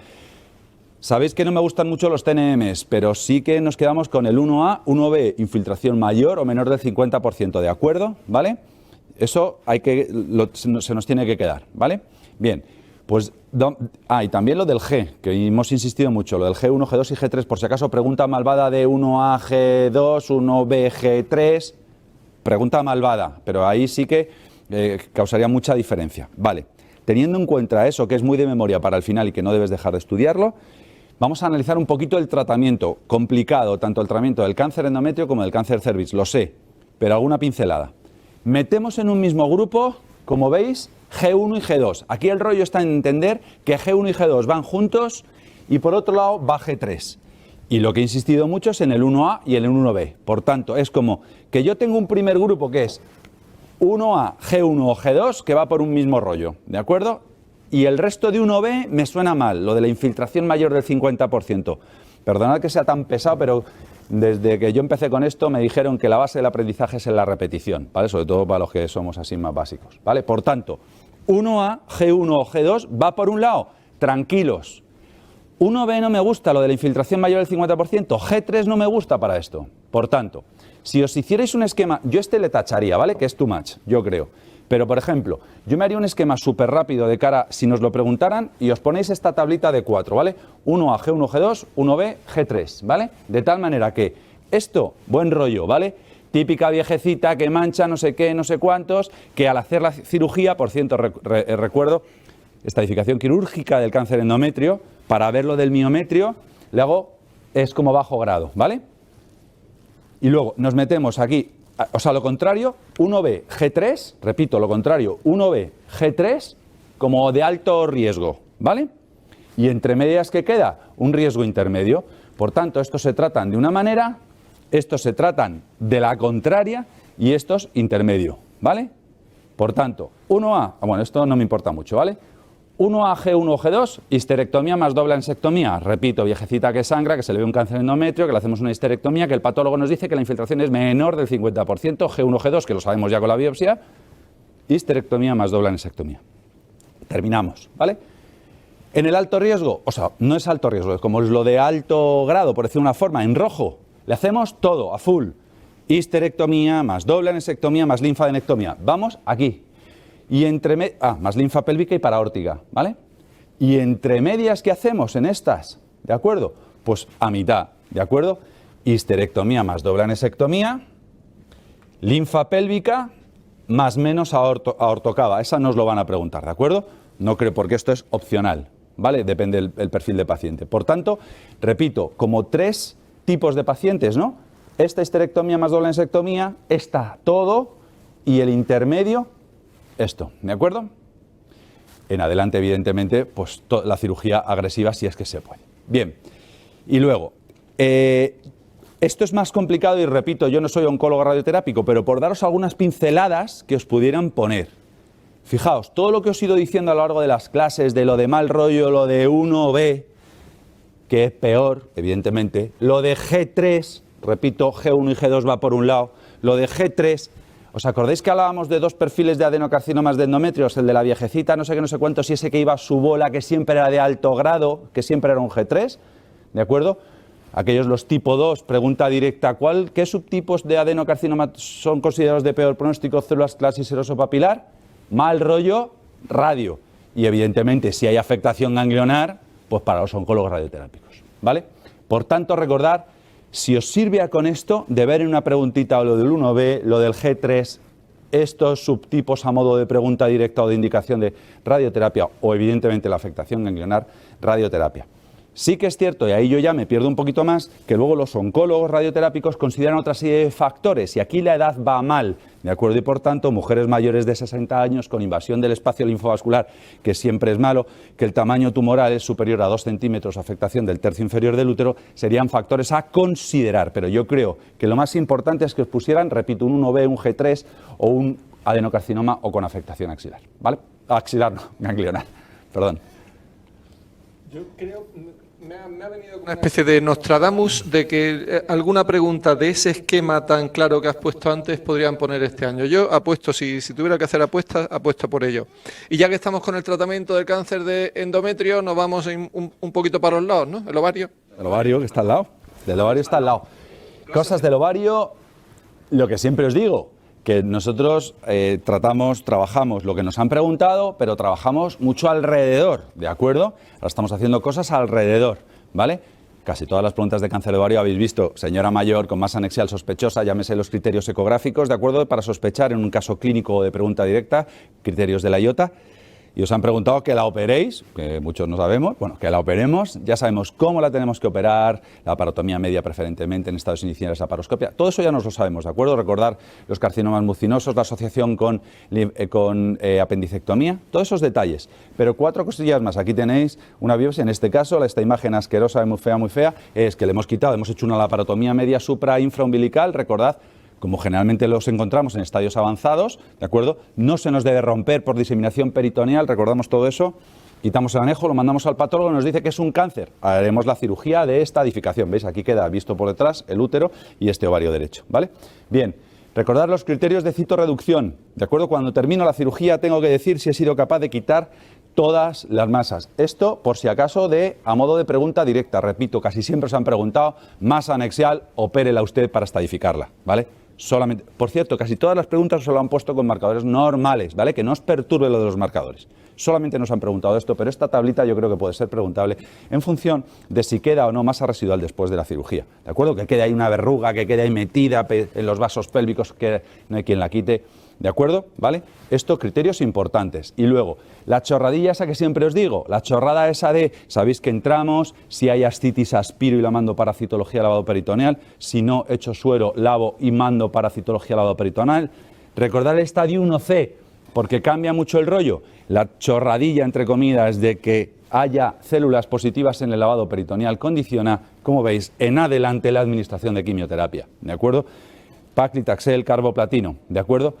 Speaker 2: Sabéis que no me gustan mucho los TNMs, pero sí que nos quedamos con el 1A, 1B, infiltración mayor o menor del 50%, ¿de acuerdo? ¿Vale? Eso se nos tiene que quedar, ¿vale? Bien, pues, y también lo del G, que hemos insistido mucho, lo del G1, G2 y G3, por si acaso pregunta malvada de 1A, G2, 1B, G3, pregunta malvada, pero ahí sí que causaría mucha diferencia, ¿vale? Teniendo en cuenta eso, que es muy de memoria para el final y que no debes dejar de estudiarlo, vamos a analizar un poquito el tratamiento complicado, tanto el tratamiento del cáncer endometrio como del cáncer cervix, lo sé, pero alguna pincelada. Metemos en un mismo grupo, como veis, G1 y G2. Aquí el rollo está en entender que G1 y G2 van juntos y por otro lado va G3. Y lo que he insistido mucho es en el 1A y el 1B. Por tanto, es como que yo tengo un primer grupo que es 1A, G1 o G2, que va por un mismo rollo, ¿de acuerdo? Y el resto de 1B me suena mal, lo de la infiltración mayor del 50%. Perdonad que sea tan pesado, pero desde que yo empecé con esto me dijeron que la base del aprendizaje es en la repetición, ¿vale? Sobre todo para los que somos así más básicos, ¿vale? Por tanto, 1A, G1 o G2 va por un lado, tranquilos. 1B no me gusta, lo de la infiltración mayor del 50%, G3 no me gusta para esto. Por tanto, si os hicierais un esquema, yo le tacharía, ¿vale? Que es too much, yo creo. Pero, por ejemplo, yo me haría un esquema súper rápido de cara, si nos lo preguntaran, y os ponéis esta tablita de 4, ¿vale? 1A, G1, G2, 1B, G3, ¿vale? De tal manera que esto, buen rollo, ¿vale? Típica viejecita que mancha no sé qué, no sé cuántos, que al hacer la cirugía, por cierto, recuerdo, estadificación quirúrgica del cáncer endometrio, para ver lo del miometrio, le hago, es como bajo grado, ¿vale? Y luego nos metemos aquí, o sea, lo contrario, 1B, G3, repito, lo contrario, 1B, G3, como de alto riesgo, ¿vale? Y entre medias, ¿qué queda? Un riesgo intermedio. Por tanto, estos se tratan de una manera, estos se tratan de la contraria y estos intermedio, ¿vale? Por tanto, 1A, bueno, esto no me importa mucho, ¿vale? 1A, G1, G2, histerectomía más doble ansectomía. Repito, viejecita que sangra, que se le ve un cáncer endometrio, que le hacemos una histerectomía, que el patólogo nos dice que la infiltración es menor del 50%, G1, G2, que lo sabemos ya con la biopsia, histerectomía más doble ansectomía. Terminamos, ¿vale? En el alto riesgo, o sea, no es alto riesgo, es como es lo de alto grado, por decir una forma, en rojo, le hacemos todo, a full. Histerectomía más doble anesectomía más linfadenectomía. Vamos aquí. Y más linfa pélvica y paraórtica, ¿vale? Y entre medias, ¿qué hacemos en estas? ¿De acuerdo? Pues a mitad, ¿de acuerdo? Histerectomía más doble anesectomía, linfa pélvica más menos aortocava. Esa nos lo van a preguntar, ¿de acuerdo? No creo, porque esto es opcional, ¿vale? Depende del perfil de paciente. Por tanto, repito, como 3 tipos de pacientes, ¿no? Esta histerectomía más doble anesectomía, esta todo, y el intermedio, esto, ¿de acuerdo? En adelante, evidentemente, pues la cirugía agresiva si es que se puede. Bien, y luego, Esto es más complicado y repito, yo no soy oncólogo radioterápico, pero por daros algunas pinceladas que os pudieran poner. Fijaos, todo lo que os he ido diciendo a lo largo de las clases, de lo de mal rollo, lo de 1B, que es peor, evidentemente, lo de G3, repito, G1 y G2 va por un lado, lo de G3, ¿os acordáis que hablábamos de dos perfiles de adenocarcinomas de endometrios? El de la viejecita, no sé qué, no sé cuántos, y ese que iba a su bola, que siempre era de alto grado, que siempre era un G3, ¿de acuerdo? Aquellos los tipo 2, pregunta directa, ¿qué subtipos de adenocarcinoma son considerados de peor pronóstico, células clase y seroso papilar? Mal rollo, radio. Y evidentemente, si hay afectación ganglionar, pues para los oncólogos radioterápicos, ¿vale? Por tanto, recordad, si os sirve con esto, de ver en una preguntita lo del 1B, lo del G3, estos subtipos a modo de pregunta directa o de indicación de radioterapia o evidentemente la afectación ganglionar, radioterapia. Sí que es cierto, y ahí yo ya me pierdo un poquito más, que luego los oncólogos radioterápicos consideran otra serie de factores y aquí la edad va mal, ¿de acuerdo? Y por tanto, mujeres mayores de 60 años con invasión del espacio linfovascular, que siempre es malo, que el tamaño tumoral es superior a 2 centímetros, afectación del tercio inferior del útero, serían factores a considerar. Pero yo creo que lo más importante es que os pusieran, repito, un 1B, un G3 o un adenocarcinoma o con afectación axilar, ¿vale? Axilar no, ganglionar, perdón.
Speaker 1: Yo creo... Me ha venido una especie de Nostradamus de que alguna pregunta de ese esquema tan claro que has puesto antes podrían poner este año. Yo apuesto, si tuviera que hacer apuestas, apuesto por ello. Y ya que estamos con el tratamiento del cáncer de endometrio, nos vamos un poquito para los lados, ¿no? El ovario.
Speaker 2: El ovario que está al lado. Del ovario está al lado. Cosas del ovario, lo que siempre os digo, que nosotros trabajamos lo que nos han preguntado, pero trabajamos mucho alrededor, ¿de acuerdo? Ahora estamos haciendo cosas alrededor, ¿vale? Casi todas las preguntas de cáncer de ovario habéis visto, señora mayor con masa anexial sospechosa, llámese los criterios ecográficos, ¿de acuerdo? Para sospechar en un caso clínico de pregunta directa, criterios de la IOTA. Y os han preguntado que la operéis, que muchos no sabemos, bueno, que la operemos, ya sabemos cómo la tenemos que operar, la laparotomía media preferentemente en estados iniciales, la laparoscopia, todo eso ya nos lo sabemos, ¿de acuerdo? Recordar los carcinomas mucinosos, la asociación con apendicectomía, todos esos detalles. Pero 4 cosillas más, aquí tenéis una biopsia, en este caso, esta imagen asquerosa, muy fea, es que le hemos quitado, hemos hecho una laparotomía media supra-infraumbilical, recordad, como generalmente los encontramos en estadios avanzados, ¿de acuerdo? No se nos debe romper por diseminación peritoneal, recordamos todo eso, quitamos el anejo, lo mandamos al patólogo, nos dice que es un cáncer, haremos la cirugía de estadificación, ¿veis? Aquí queda visto por detrás el útero y este ovario derecho, ¿vale? Bien, recordad los criterios de citorreducción, ¿de acuerdo? Cuando termino la cirugía tengo que decir si he sido capaz de quitar todas las masas. Esto, por si acaso, a modo de pregunta directa, repito, casi siempre os han preguntado, masa anexial, opérela usted para estadificarla, ¿vale? Solamente, por cierto, casi todas las preguntas se lo han puesto con marcadores normales, ¿vale? Que no os perturbe lo de los marcadores. Solamente nos han preguntado esto, pero esta tablita yo creo que puede ser preguntable en función de si queda o no masa residual después de la cirugía, ¿de acuerdo? Que quede ahí una verruga, que quede ahí metida en los vasos pélvicos, que no hay quien la quite, ¿de acuerdo? ¿Vale? Esto, criterios importantes. Y luego, la chorradilla esa que siempre os digo, la chorrada esa de, sabéis que entramos, si hay ascitis aspiro y la mando para citología lavado peritoneal, si no, echo suero, lavo y mando para citología lavado peritoneal. Recordad el estadio 1C, porque cambia mucho el rollo. La chorradilla, entre comillas, de que haya células positivas en el lavado peritoneal condiciona, como veis, en adelante la administración de quimioterapia, ¿de acuerdo? Paclitaxel, carboplatino, ¿de acuerdo?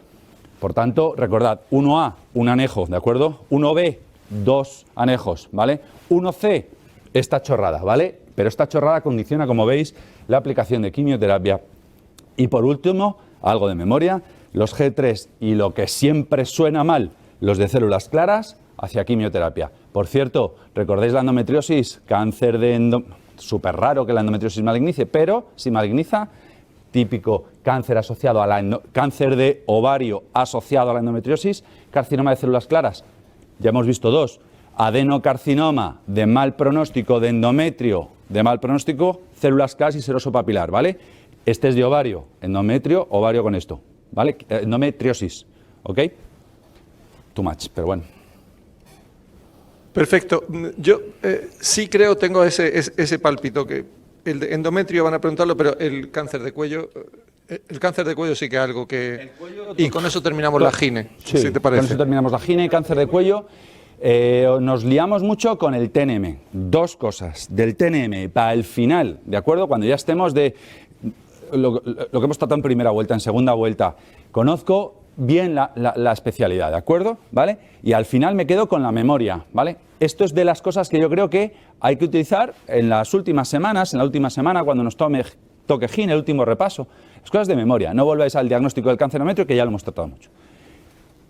Speaker 2: Por tanto, recordad, 1A, un anejo, ¿de acuerdo? 1B, 2 anejos, ¿vale? 1C, esta chorrada, ¿vale? Pero esta chorrada condiciona, como veis, la aplicación de quimioterapia. Y por último, algo de memoria, los G3 y lo que siempre suena mal, los de células claras, hacia quimioterapia. Por cierto, ¿recordáis la endometriosis? Cáncer de súper raro que la endometriosis malignice, pero si maligniza, típico cáncer asociado a cáncer de ovario asociado a la endometriosis, carcinoma de células claras. Ya hemos visto 2. Adenocarcinoma de mal pronóstico de endometrio, de mal pronóstico, células claras y seroso papilar, ¿vale? Este es de ovario, endometrio, ovario con esto, ¿vale? Endometriosis, ¿ok? Too much, pero bueno.
Speaker 1: Perfecto. Yo sí creo, tengo ese pálpito que el de endometrio van a preguntarlo, pero el cáncer de cuello sí que es algo que... Y con eso terminamos la gine,
Speaker 2: sí,
Speaker 1: si te parece.
Speaker 2: Con eso terminamos la gine, cáncer de cuello. Nos liamos mucho con el TNM. 2 cosas del TNM para el final, ¿de acuerdo? Cuando ya estemos lo que hemos tratado en primera vuelta, en segunda vuelta. Conozco bien la especialidad, ¿de acuerdo? ¿Vale? Y al final me quedo con la memoria, ¿vale? Esto es de las cosas que yo creo que hay que utilizar en las últimas semanas, en la última semana, cuando nos toque GIN, el último repaso. Las cosas de memoria. No volváis al diagnóstico del cáncer endométrio, que ya lo hemos tratado mucho.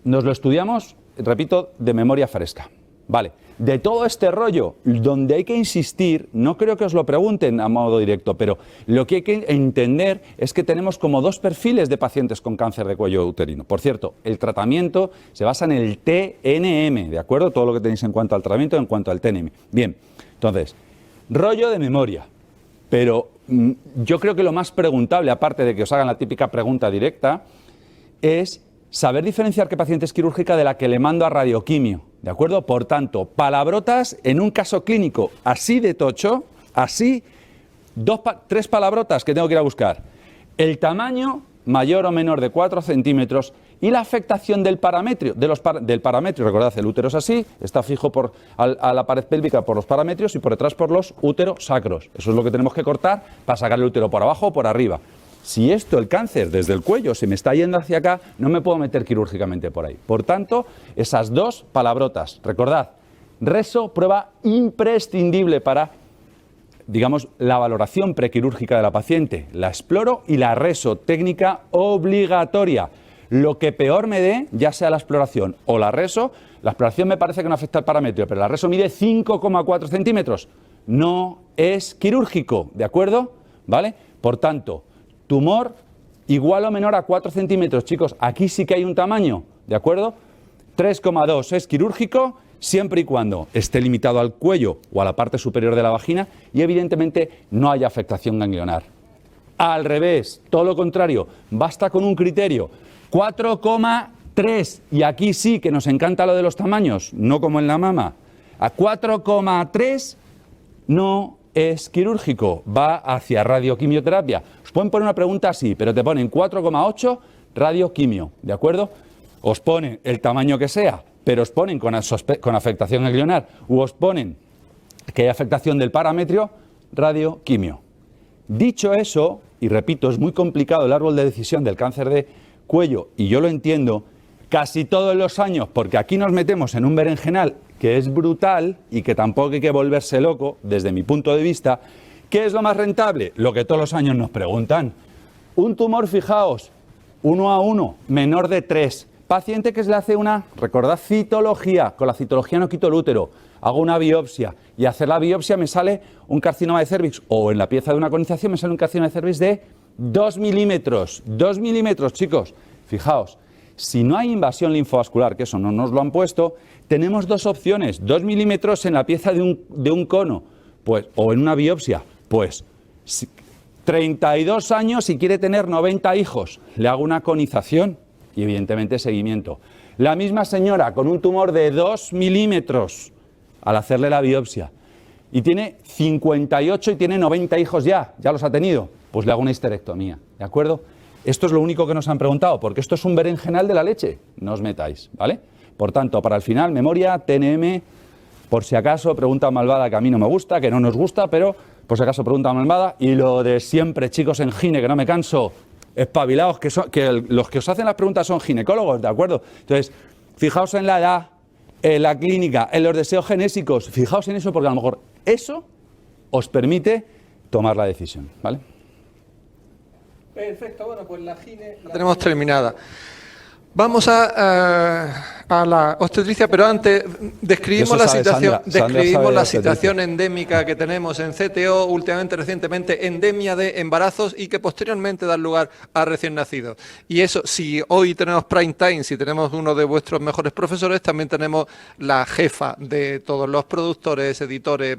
Speaker 2: Nos lo estudiamos, repito, de memoria fresca. Vale, de todo este rollo, donde hay que insistir, no creo que os lo pregunten a modo directo, pero lo que hay que entender es que tenemos como dos perfiles de pacientes con cáncer de cuello uterino. Por cierto, el tratamiento se basa en el TNM, ¿de acuerdo? Todo lo que tenéis en cuanto al tratamiento, en cuanto al TNM. Bien, entonces, rollo de memoria, pero yo creo que lo más preguntable, aparte de que os hagan la típica pregunta directa, es saber diferenciar qué paciente es quirúrgica de la que le mando a radioquimio, ¿de acuerdo? Por tanto, palabrotas en un caso clínico así de tocho, así, tres palabrotas que tengo que ir a buscar. El tamaño mayor o menor de 4 centímetros y la afectación del parametrio, del parametrio. Recordad, el útero es así, está fijo a la pared pélvica por los parametrios y por detrás por los úterosacros. Eso es lo que tenemos que cortar para sacar el útero por abajo o por arriba. Si esto, el cáncer, desde el cuello se me está yendo hacia acá, no me puedo meter quirúrgicamente por ahí. Por tanto, esas dos palabrotas. Recordad, reso, prueba imprescindible para, digamos, la valoración prequirúrgica de la paciente. La exploro y la reso, técnica obligatoria. Lo que peor me dé, ya sea la exploración o la reso, la exploración me parece que no afecta al parametrio, pero la reso mide 5,4 centímetros. No es quirúrgico, ¿de acuerdo? ¿Vale? Por tanto, tumor igual o menor a 4 centímetros, chicos, aquí sí que hay un tamaño, ¿de acuerdo? 3,2 es quirúrgico siempre y cuando esté limitado al cuello o a la parte superior de la vagina y evidentemente no haya afectación ganglionar. Al revés, todo lo contrario, basta con un criterio, 4,3, y aquí sí que nos encanta lo de los tamaños, no como en la mama, a 4,3 no es quirúrgico, va hacia radioquimioterapia. Os pueden poner una pregunta así, pero te ponen 4,8 radioquimio, ¿de acuerdo? Os ponen el tamaño que sea, pero os ponen con afectación ganglionar, u os ponen que hay afectación del parametrio, radioquimio. Dicho eso, y repito, es muy complicado el árbol de decisión del cáncer de cuello, y yo lo entiendo, casi todos los años, porque aquí nos metemos en un berenjenal que es brutal y que tampoco hay que volverse loco, desde mi punto de vista. ¿Qué es lo más rentable? Lo que todos los años nos preguntan. Un tumor, fijaos, 1 a 1, menor de 3. Paciente que se le hace una, recordad, citología. Con la citología no quito el útero, hago una biopsia y hacer la biopsia me sale un carcinoma de cervix, o en la pieza de una conización me sale un carcinoma de cervix de 2 milímetros. 2 milímetros, chicos. Fijaos, si no hay invasión linfovascular, que eso no nos lo han puesto, tenemos dos opciones, 2 milímetros en la pieza de un cono, pues, o en una biopsia, pues 32 años y quiere tener 90 hijos, le hago una conización y evidentemente seguimiento. La misma señora con un tumor de 2 milímetros al hacerle la biopsia y tiene 58 y tiene 90 hijos ya los ha tenido, pues le hago una histerectomía, ¿de acuerdo? Esto es lo único que nos han preguntado, porque esto es un berenjenal de la leche, no os metáis, ¿vale? Por tanto, para el final, memoria, TNM, por si acaso, pregunta malvada que a mí no me gusta, que no nos gusta, pero por si acaso pregunta malvada, y lo de siempre, chicos, en gine, que no me canso, espabilaos, que los que os hacen las preguntas son ginecólogos, ¿de acuerdo? Entonces, fijaos en la edad, en la clínica, en los deseos genésicos, fijaos en eso, porque a lo mejor eso os permite tomar la decisión, ¿vale?
Speaker 1: Perfecto, bueno, pues la gine la tenemos terminada. Vamos a la obstetricia, pero antes describimos la situación, describimos la situación endémica que tenemos en CTO últimamente, recientemente, endemia de embarazos y que posteriormente da lugar a recién nacidos. Y eso, si hoy tenemos prime time, si tenemos uno de vuestros mejores profesores, también tenemos la jefa de todos los productores, editores,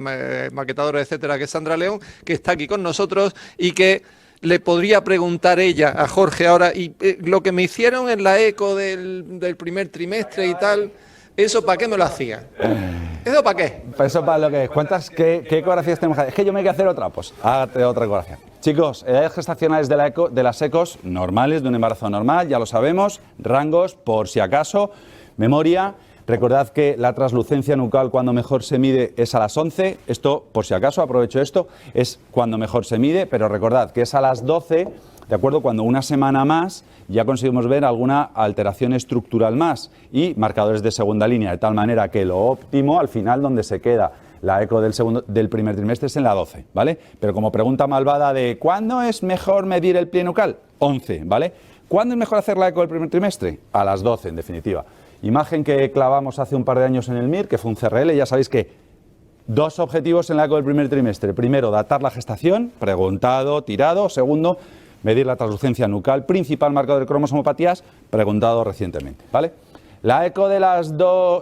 Speaker 1: maquetadores, etcétera, que es Sandra León, que está aquí con nosotros y que le podría preguntar ella a Jorge ahora, y lo que me hicieron en la eco del primer trimestre y tal, ¿eso para qué me lo hacía? ¿Eso para qué?
Speaker 2: Pues eso para lo que cuentas, ¿qué ecografías tenemos que hacer? Es que yo me hay que hacer otra, pues hágate otra ecografía. Chicos, edades gestacionales de las ecos normales, de un embarazo normal, ya lo sabemos, rangos, por si acaso, memoria, Recordad que la translucencia nucal cuando mejor se mide es a las 11. Esto, por si acaso, aprovecho esto, es cuando mejor se mide, pero recordad que es a las 12, ¿de acuerdo? Cuando una semana más ya conseguimos ver alguna alteración estructural más y marcadores de segunda línea, de tal manera que lo óptimo, al final, donde se queda la eco del primer trimestre es en la 12, ¿vale? Pero como pregunta malvada de ¿cuándo es mejor medir el plie nucal? 11, ¿vale? ¿Cuándo es mejor hacer la eco del primer trimestre? A las 12, en definitiva. Imagen que clavamos hace un par de años en el MIR, que fue un CRL, ya sabéis que 2 objetivos en la eco del primer trimestre. Primero, datar la gestación, preguntado, tirado. Segundo, medir la translucencia nucal, principal marcador de cromosomopatías, preguntado recientemente, ¿vale? La eco de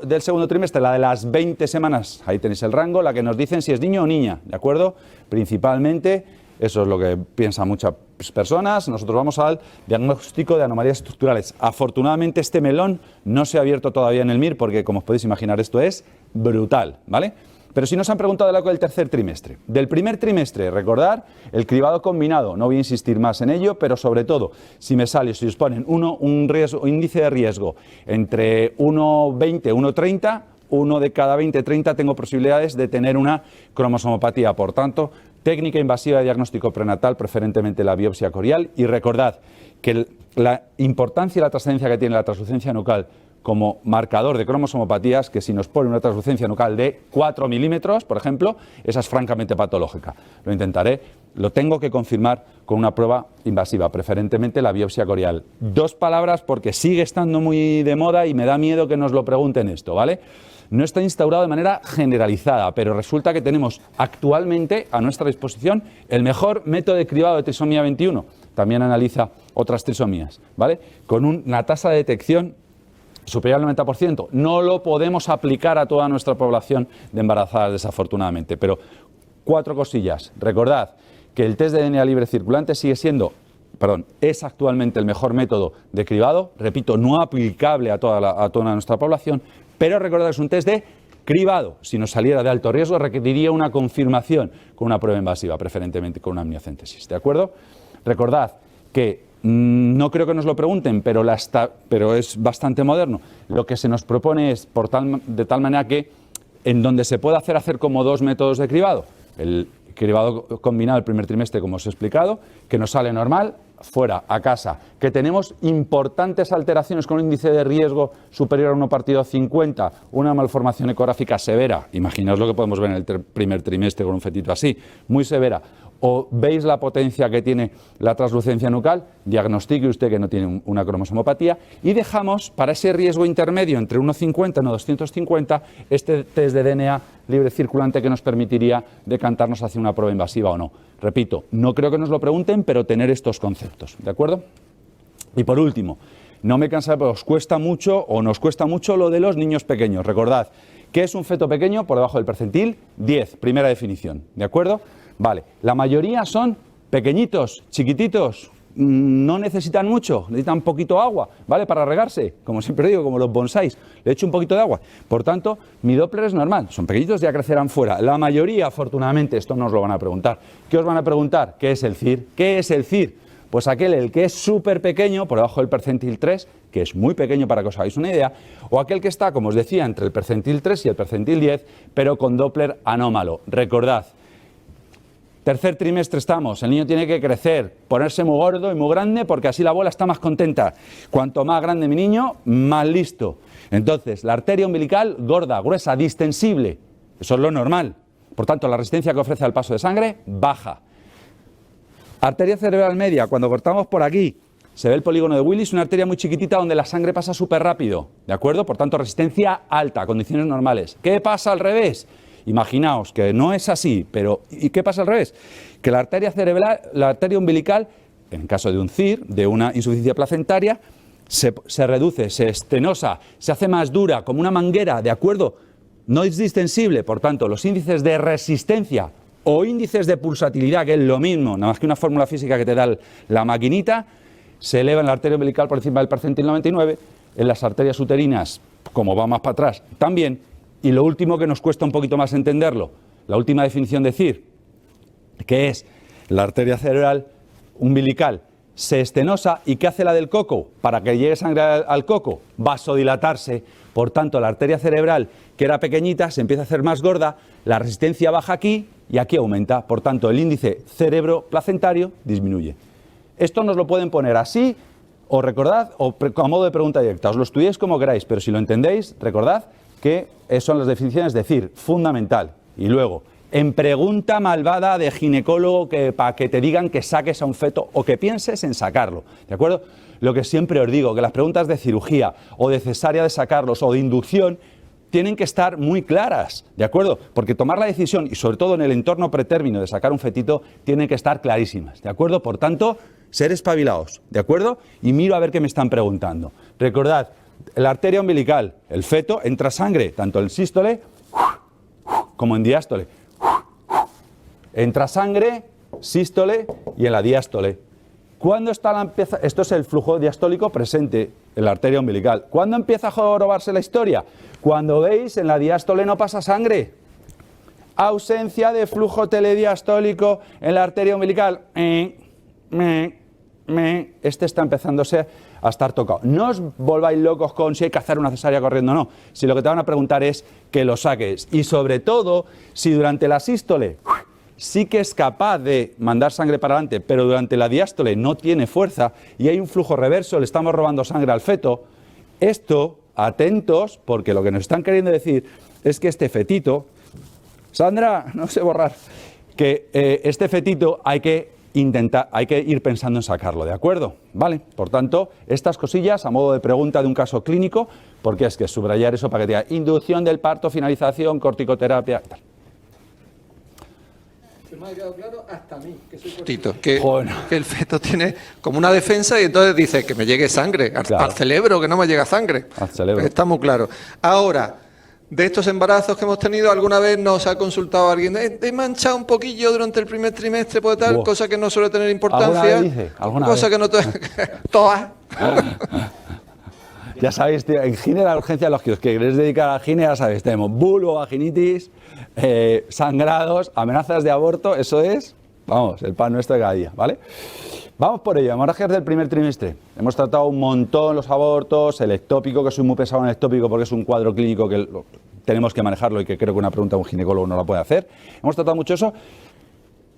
Speaker 2: del segundo trimestre, la de las 20 semanas, ahí tenéis el rango, la que nos dicen si es niño o niña, ¿de acuerdo? Principalmente, eso es lo que piensan muchas personas, nosotros vamos al diagnóstico de anomalías estructurales. Afortunadamente este melón no se ha abierto todavía en el MIR porque, como os podéis imaginar, esto es brutal, ¿vale? Pero si nos han preguntado la eco del tercer trimestre. Del primer trimestre, recordar, el cribado combinado, no voy a insistir más en ello, pero sobre todo, si os ponen un índice de riesgo entre 1,20 y 1,30, 1 de cada 20-30 tengo posibilidades de tener una cromosomopatía. Por tanto, técnica invasiva de diagnóstico prenatal, preferentemente la biopsia corial. Y recordad que la importancia y la trascendencia que tiene la translucencia nucal como marcador de cromosomopatías, que si nos pone una translucencia nucal de 4 milímetros, por ejemplo, esa es francamente patológica. Lo intentaré, lo tengo que confirmar con una prueba invasiva, preferentemente la biopsia corial. 2 palabras porque sigue estando muy de moda y me da miedo que nos lo pregunten esto, ¿vale? No está instaurado de manera generalizada, pero resulta que tenemos actualmente a nuestra disposición el mejor método de cribado de trisomía 21. También analiza otras trisomías, ¿vale? Con una tasa de detección superior al 90%. No lo podemos aplicar a toda nuestra población de embarazadas, desafortunadamente. Pero 4 cosillas. Recordad que el test de DNA libre circulante es actualmente el mejor método de cribado. Repito, no aplicable a toda nuestra población, pero recordad que es un test de cribado. Si nos saliera de alto riesgo, requeriría una confirmación con una prueba invasiva, preferentemente con una amniocéntesis. ¿De acuerdo? Recordad que no creo que nos lo pregunten, pero es bastante moderno. Lo que se nos propone es de tal manera que en donde se pueda hacer como 2 métodos de cribado. El cribado combinado el primer trimestre, como os he explicado, que nos sale normal, fuera, a casa. Que tenemos importantes alteraciones con un índice de riesgo superior a 1/50, una malformación ecográfica severa. Imaginaos lo que podemos ver en el primer trimestre con un fetito así, muy severa. O veis la potencia que tiene la translucencia nucal, diagnostique usted que no tiene una cromosomopatía y dejamos para ese riesgo intermedio entre 1,50 y 1,250 este test de DNA libre circulante que nos permitiría decantarnos hacia una prueba invasiva o no. Repito, no creo que nos lo pregunten, pero tener estos conceptos, ¿de acuerdo? Y por último, no me cansaré, pero os cuesta mucho o nos cuesta mucho lo de los niños pequeños. Recordad, ¿qué es un feto pequeño? Por debajo del percentil 10, primera definición, ¿de acuerdo? Vale, la mayoría son pequeñitos, chiquititos, no necesitan mucho, necesitan poquito agua, ¿vale? Para regarse, como siempre digo, como los bonsáis, le echo un poquito de agua. Por tanto, mi Doppler es normal, son pequeñitos, ya crecerán fuera. La mayoría, afortunadamente, esto nos lo van a preguntar. ¿Qué os van a preguntar? ¿Qué es el CIR? ¿Qué es el CIR? Pues el que es súper pequeño, por debajo del percentil 3, que es muy pequeño para que os hagáis una idea, o aquel que está, como os decía, entre el percentil 3 y el percentil 10, pero con Doppler anómalo. Recordad, tercer trimestre estamos, el niño tiene que crecer, ponerse muy gordo y muy grande porque así la abuela está más contenta. Cuanto más grande mi niño, más listo. Entonces, la arteria umbilical gorda, gruesa, distensible, eso es lo normal. Por tanto, la resistencia que ofrece al paso de sangre, baja. Arteria cerebral media, cuando cortamos por aquí, se ve el polígono de Willis, una arteria muy chiquitita donde la sangre pasa súper rápido, ¿de acuerdo? Por tanto, resistencia alta, condiciones normales. ¿Qué pasa al revés? Imaginaos que no es así, pero ¿y qué pasa al revés? Que la arteria cerebral, la arteria umbilical, en caso de un CIR, de una insuficiencia placentaria, se reduce, se estenosa, se hace más dura, como una manguera, ¿de acuerdo? No es distensible, por tanto, los índices de resistencia o índices de pulsatilidad, que es lo mismo, nada más que una fórmula física que te da la maquinita, se eleva en la arteria umbilical por encima del percentil 99, en las arterias uterinas, como va más para atrás, también. Y lo último que nos cuesta un poquito más entenderlo, la última definición de CIR, que es la arteria cerebral umbilical se estenosa. ¿Y qué hace la del coco? Para que llegue sangre al coco, vasodilatarse. Por tanto, la arteria cerebral, que era pequeñita, se empieza a hacer más gorda, la resistencia baja aquí y aquí aumenta. Por tanto, el índice cerebro-placentario disminuye. Esto nos lo pueden poner así, o recordad, o a modo de pregunta directa. Os lo estudiéis como queráis, pero si lo entendéis, recordad que son las definiciones, es decir, fundamental. Y luego, en pregunta malvada de ginecólogo para que te digan que saques a un feto o que pienses en sacarlo, ¿de acuerdo? Lo que siempre os digo, que las preguntas de cirugía o de cesárea de sacarlos o de inducción tienen que estar muy claras, ¿de acuerdo? Porque tomar la decisión, y sobre todo en el entorno pretérmino de sacar un fetito, tienen que estar clarísimas, ¿de acuerdo? Por tanto, ser espabilados, ¿de acuerdo? Y miro a ver qué me están preguntando. Recordad, la arteria umbilical, el feto, entra sangre, tanto en sístole como en diástole. Entra sangre, sístole y en la diástole. ¿Cuándo empieza? Esto es el flujo diastólico presente en la arteria umbilical. ¿Cuándo empieza a jorobarse la historia? Cuando veis en la diástole no pasa sangre. Ausencia de flujo telediastólico en la arteria umbilical. Este está empezándose a estar tocado. No os volváis locos con si hay que hacer una cesárea corriendo o no. Si lo que te van a preguntar es que lo saques. Y sobre todo, si durante la sístole sí que es capaz de mandar sangre para adelante, pero durante la diástole no tiene fuerza y hay un flujo reverso, le estamos robando sangre al feto, esto, atentos, porque lo que nos están queriendo decir es que este fetito, Sandra, no sé borrar, que este fetito hay que ir pensando en sacarlo, ¿de acuerdo? ¿Vale? Por tanto, estas cosillas a modo de pregunta de un caso clínico, porque es que subrayar eso para que te diga inducción del parto, finalización, corticoterapia y tal.
Speaker 1: Se me ha quedado claro hasta a mí, que soy cortito, que el feto tiene como una defensa y entonces dice que me llegue sangre, al cerebro, que no me llega sangre.
Speaker 2: Al cerebro.
Speaker 1: Está muy claro. Ahora, de estos embarazos que hemos tenido, ¿alguna vez nos ha consultado alguien? He manchado un poquillo durante el primer trimestre, por tal, cosa que no suele tener importancia.
Speaker 2: ¿Alguna
Speaker 1: cosa
Speaker 2: vez?
Speaker 1: Que no todas.
Speaker 2: Ya sabéis, tío, en gine la urgencia, los que queréis dedicar a gine, ya sabéis, tenemos vulvo, vaginitis, sangrados, amenazas de aborto, eso es, vamos, el pan nuestro de cada día, ¿vale? Vamos por ello, hemorragias del primer trimestre. Hemos tratado un montón los abortos, el ectópico, que soy muy pesado en el ectópico porque es un cuadro clínico que tenemos que manejarlo y que creo que una pregunta a un ginecólogo no la puede hacer. Hemos tratado mucho eso.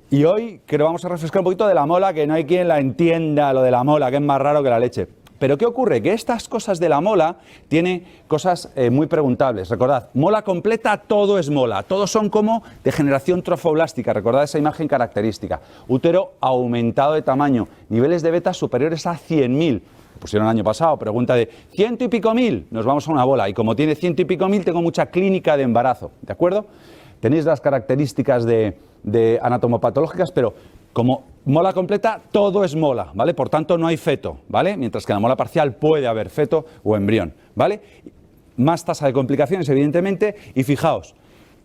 Speaker 2: Y hoy creo que vamos a refrescar un poquito de la mola, que no hay quien la entienda, lo de la mola, que es más raro que la leche. Pero ¿qué ocurre? Que estas cosas de la mola tienen cosas muy preguntables. Recordad, mola completa, todo es mola. Todos son como degeneración trofoblástica. Recordad esa imagen característica. Útero aumentado de tamaño. Niveles de beta superiores a 100.000. Pusieron el año pasado, pregunta de 100 y pico mil. Nos vamos a una bola. Y como tiene 100 y pico mil, tengo mucha clínica de embarazo. ¿De acuerdo? Tenéis las características de anatomopatológicas, pero como mola completa, todo es mola, ¿vale? Por tanto, no hay feto, ¿vale? Mientras que en la mola parcial puede haber feto o embrión, ¿vale? Más tasa de complicaciones, evidentemente, y fijaos,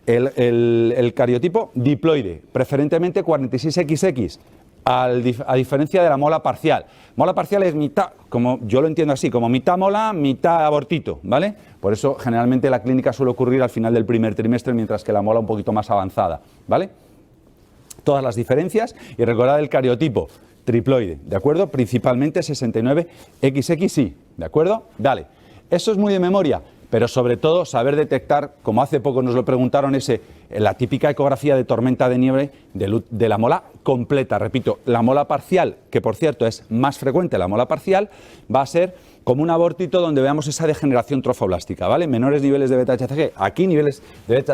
Speaker 2: el cariotipo diploide, preferentemente 46XX, a diferencia de la mola parcial. Mola parcial es mitad, como yo lo entiendo así, como mitad mola, mitad abortito, ¿vale? Por eso, generalmente, la clínica suele ocurrir al final del primer trimestre, mientras que la mola un poquito más avanzada, ¿vale? Todas las diferencias y recordad el cariotipo triploide, ¿de acuerdo? Principalmente 69XXY, ¿de acuerdo? Dale. Eso es muy de memoria, pero sobre todo saber detectar, como hace poco nos lo preguntaron, la típica ecografía de tormenta de nieve de la mola completa. Repito, la mola parcial, que por cierto es más frecuente, la mola parcial, va a ser como un abortito donde veamos esa degeneración trofoblástica, ¿vale? Menores niveles de beta-HCG, aquí niveles de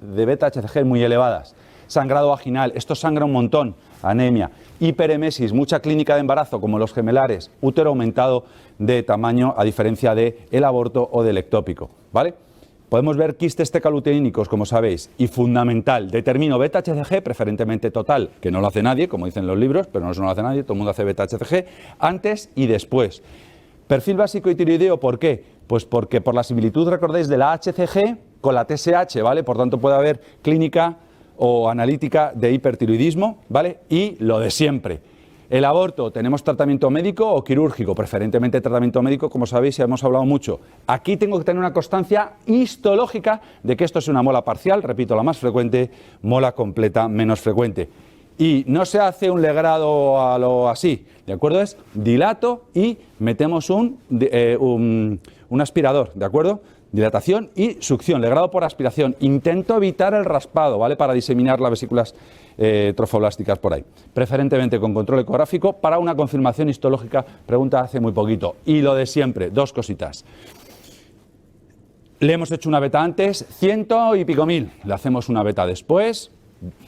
Speaker 2: beta-HCG muy elevadas. Sangrado vaginal, esto sangra un montón, anemia, hiperemesis, mucha clínica de embarazo como los gemelares, útero aumentado de tamaño a diferencia del aborto o del ectópico, ¿vale? Podemos ver quistes tecaluteínicos, como sabéis, y fundamental, determino beta-HCG, preferentemente total, que no lo hace nadie, como dicen los libros, pero no eso no lo hace nadie, todo el mundo hace beta-HCG, antes y después. Perfil básico y tiroideo, ¿por qué? Pues porque por la similitud, recordéis, de la HCG con la TSH, ¿vale? Por tanto puede haber clínica o analítica de hipertiroidismo, ¿vale? Y lo de siempre. El aborto, tenemos tratamiento médico o quirúrgico, preferentemente tratamiento médico, como sabéis, ya hemos hablado mucho. Aquí tengo que tener una constancia histológica de que esto es una mola parcial, repito, la más frecuente, mola completa menos frecuente. Y no se hace un legrado a lo así, ¿de acuerdo? Es dilato y metemos un aspirador, ¿de acuerdo? Dilatación y succión, legrado por aspiración. Intento evitar el raspado, ¿vale? Para diseminar las vesículas trofoblásticas por ahí. Preferentemente con control ecográfico para una confirmación histológica, pregunta hace muy poquito. Y lo de siempre, dos cositas. Le hemos hecho una beta antes, 100 y pico mil. Le hacemos una beta después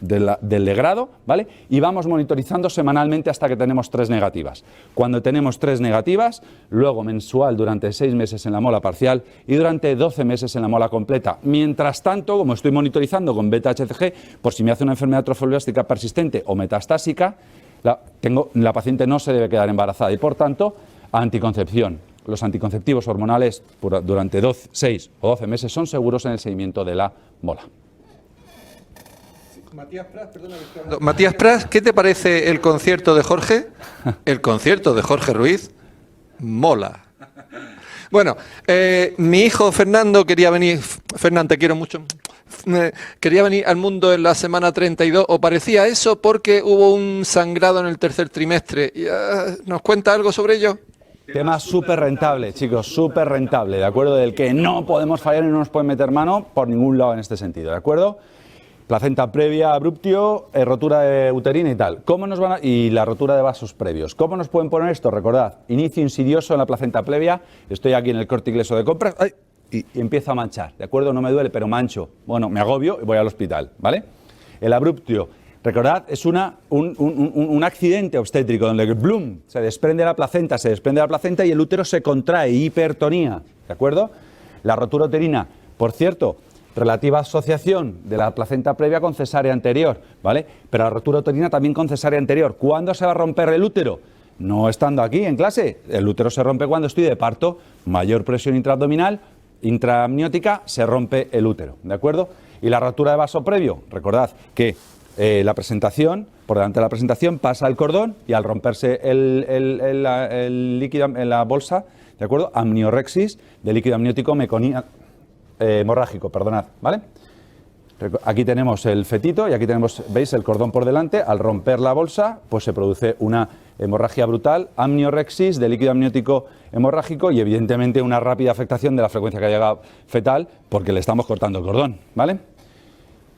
Speaker 2: del legrado, ¿vale? Y vamos monitorizando semanalmente hasta que tenemos 3 negativas. Cuando tenemos 3 negativas, luego mensual durante 6 meses en la mola parcial y durante 12 meses en la mola completa. Mientras tanto, como estoy monitorizando con beta-HCG, por si me hace una enfermedad trofoblástica persistente o metastásica, la paciente no se debe quedar embarazada y, por tanto, anticoncepción. Los anticonceptivos hormonales durante 6 o 12 meses son seguros en el seguimiento de la mola.
Speaker 1: Matías Prats, ¿qué te parece el concierto de Jorge? El concierto de Jorge Ruiz mola. Bueno, mi hijo Fernando quería venir, Fernando, te quiero mucho, quería venir al mundo en la semana 32, o parecía eso porque hubo un sangrado en el tercer trimestre. ¿Nos cuenta algo sobre ello?
Speaker 2: Tema súper rentable, chicos, súper rentable, ¿de acuerdo? Del que no podemos fallar y no nos pueden meter mano por ningún lado en este sentido, ¿de acuerdo? Placenta previa, abruptio, rotura uterina y tal. ¿Cómo nos van y la rotura de vasos previos. ¿Cómo nos pueden poner esto? Recordad, inicio insidioso en la placenta previa, estoy aquí en el corte ingleso de compras y empiezo a manchar, ¿de acuerdo? No me duele, pero mancho. Bueno, me agobio y voy al hospital, ¿vale? El abruptio, recordad, es un accidente obstétrico donde ¡blum! Se desprende la placenta y el útero se contrae, hipertonía, ¿de acuerdo? La rotura uterina, por cierto, relativa asociación de la placenta previa con cesárea anterior, ¿vale? Pero la rotura uterina también con cesárea anterior. ¿Cuándo se va a romper el útero? No estando aquí en clase. El útero se rompe cuando estoy de parto, mayor presión intraabdominal, intraamniótica, se rompe el útero, ¿de acuerdo? Y la rotura de vaso previo, recordad que la presentación, por delante de la presentación pasa el cordón y al romperse el líquido en la bolsa, ¿de acuerdo? Amniorexis de líquido amniótico hemorrágico, perdonad, ¿vale? Aquí tenemos el fetito y aquí tenemos, ¿veis? El cordón por delante. Al romper la bolsa, pues se produce una hemorragia brutal, amniorexis de líquido amniótico hemorrágico y evidentemente una rápida afectación de la frecuencia cardiaca fetal porque le estamos cortando el cordón, ¿vale?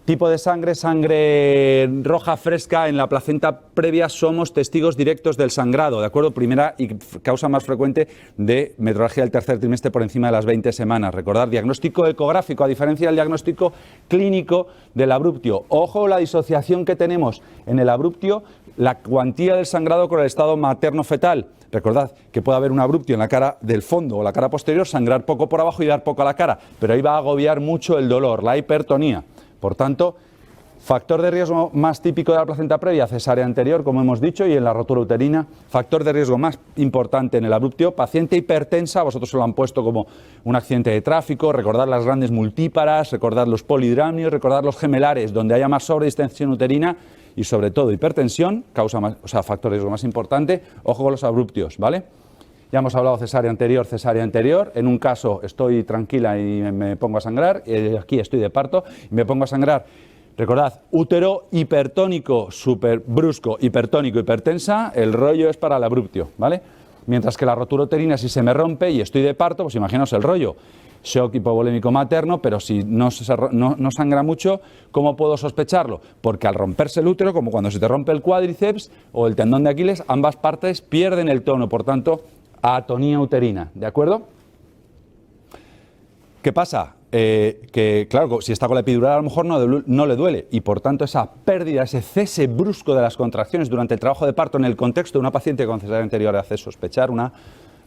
Speaker 2: Tipo de sangre, sangre roja fresca en la placenta previa, somos testigos directos del sangrado, ¿de acuerdo? Primera y causa más frecuente de metrorragia del tercer trimestre por encima de las 20 semanas. Recordad, diagnóstico ecográfico, a diferencia del diagnóstico clínico del abruptio. Ojo, la disociación que tenemos en el abruptio, la cuantía del sangrado con el estado materno-fetal. Recordad que puede haber un abruptio en la cara del fondo o la cara posterior, sangrar poco por abajo y dar poco a la cara, pero ahí va a agobiar mucho el dolor, la hipertonía. Por tanto, factor de riesgo más típico de la placenta previa, cesárea anterior, como hemos dicho, y en la rotura uterina. Factor de riesgo más importante en el abruptio, paciente hipertensa, vosotros se lo han puesto como un accidente de tráfico, recordad las grandes multíparas, recordad los polidramios, recordad los gemelares, donde haya más sobredistensión uterina y sobre todo hipertensión, causa más, o sea, factor de riesgo más importante. Ojo con los abruptios, ¿vale? Ya hemos hablado cesárea anterior. En un caso estoy tranquila y me pongo a sangrar, aquí estoy de parto y me pongo a sangrar. Recordad, útero hipertónico, súper brusco, hipertónico, hipertensa, el rollo es para el abruptio, ¿vale? Mientras que la rotura uterina, si se me rompe y estoy de parto, pues imaginaos el rollo. Shock hipovolémico materno, pero si no sangra mucho, ¿cómo puedo sospecharlo? Porque al romperse el útero, como cuando se te rompe el cuádriceps o el tendón de Aquiles, ambas partes pierden el tono, por tanto, atonía uterina, ¿de acuerdo? ¿Qué pasa? Que claro, si está con la epidural a lo mejor no le duele y por tanto esa pérdida, ese cese brusco de las contracciones durante el trabajo de parto en el contexto de una paciente con cesárea anterior hace sospechar una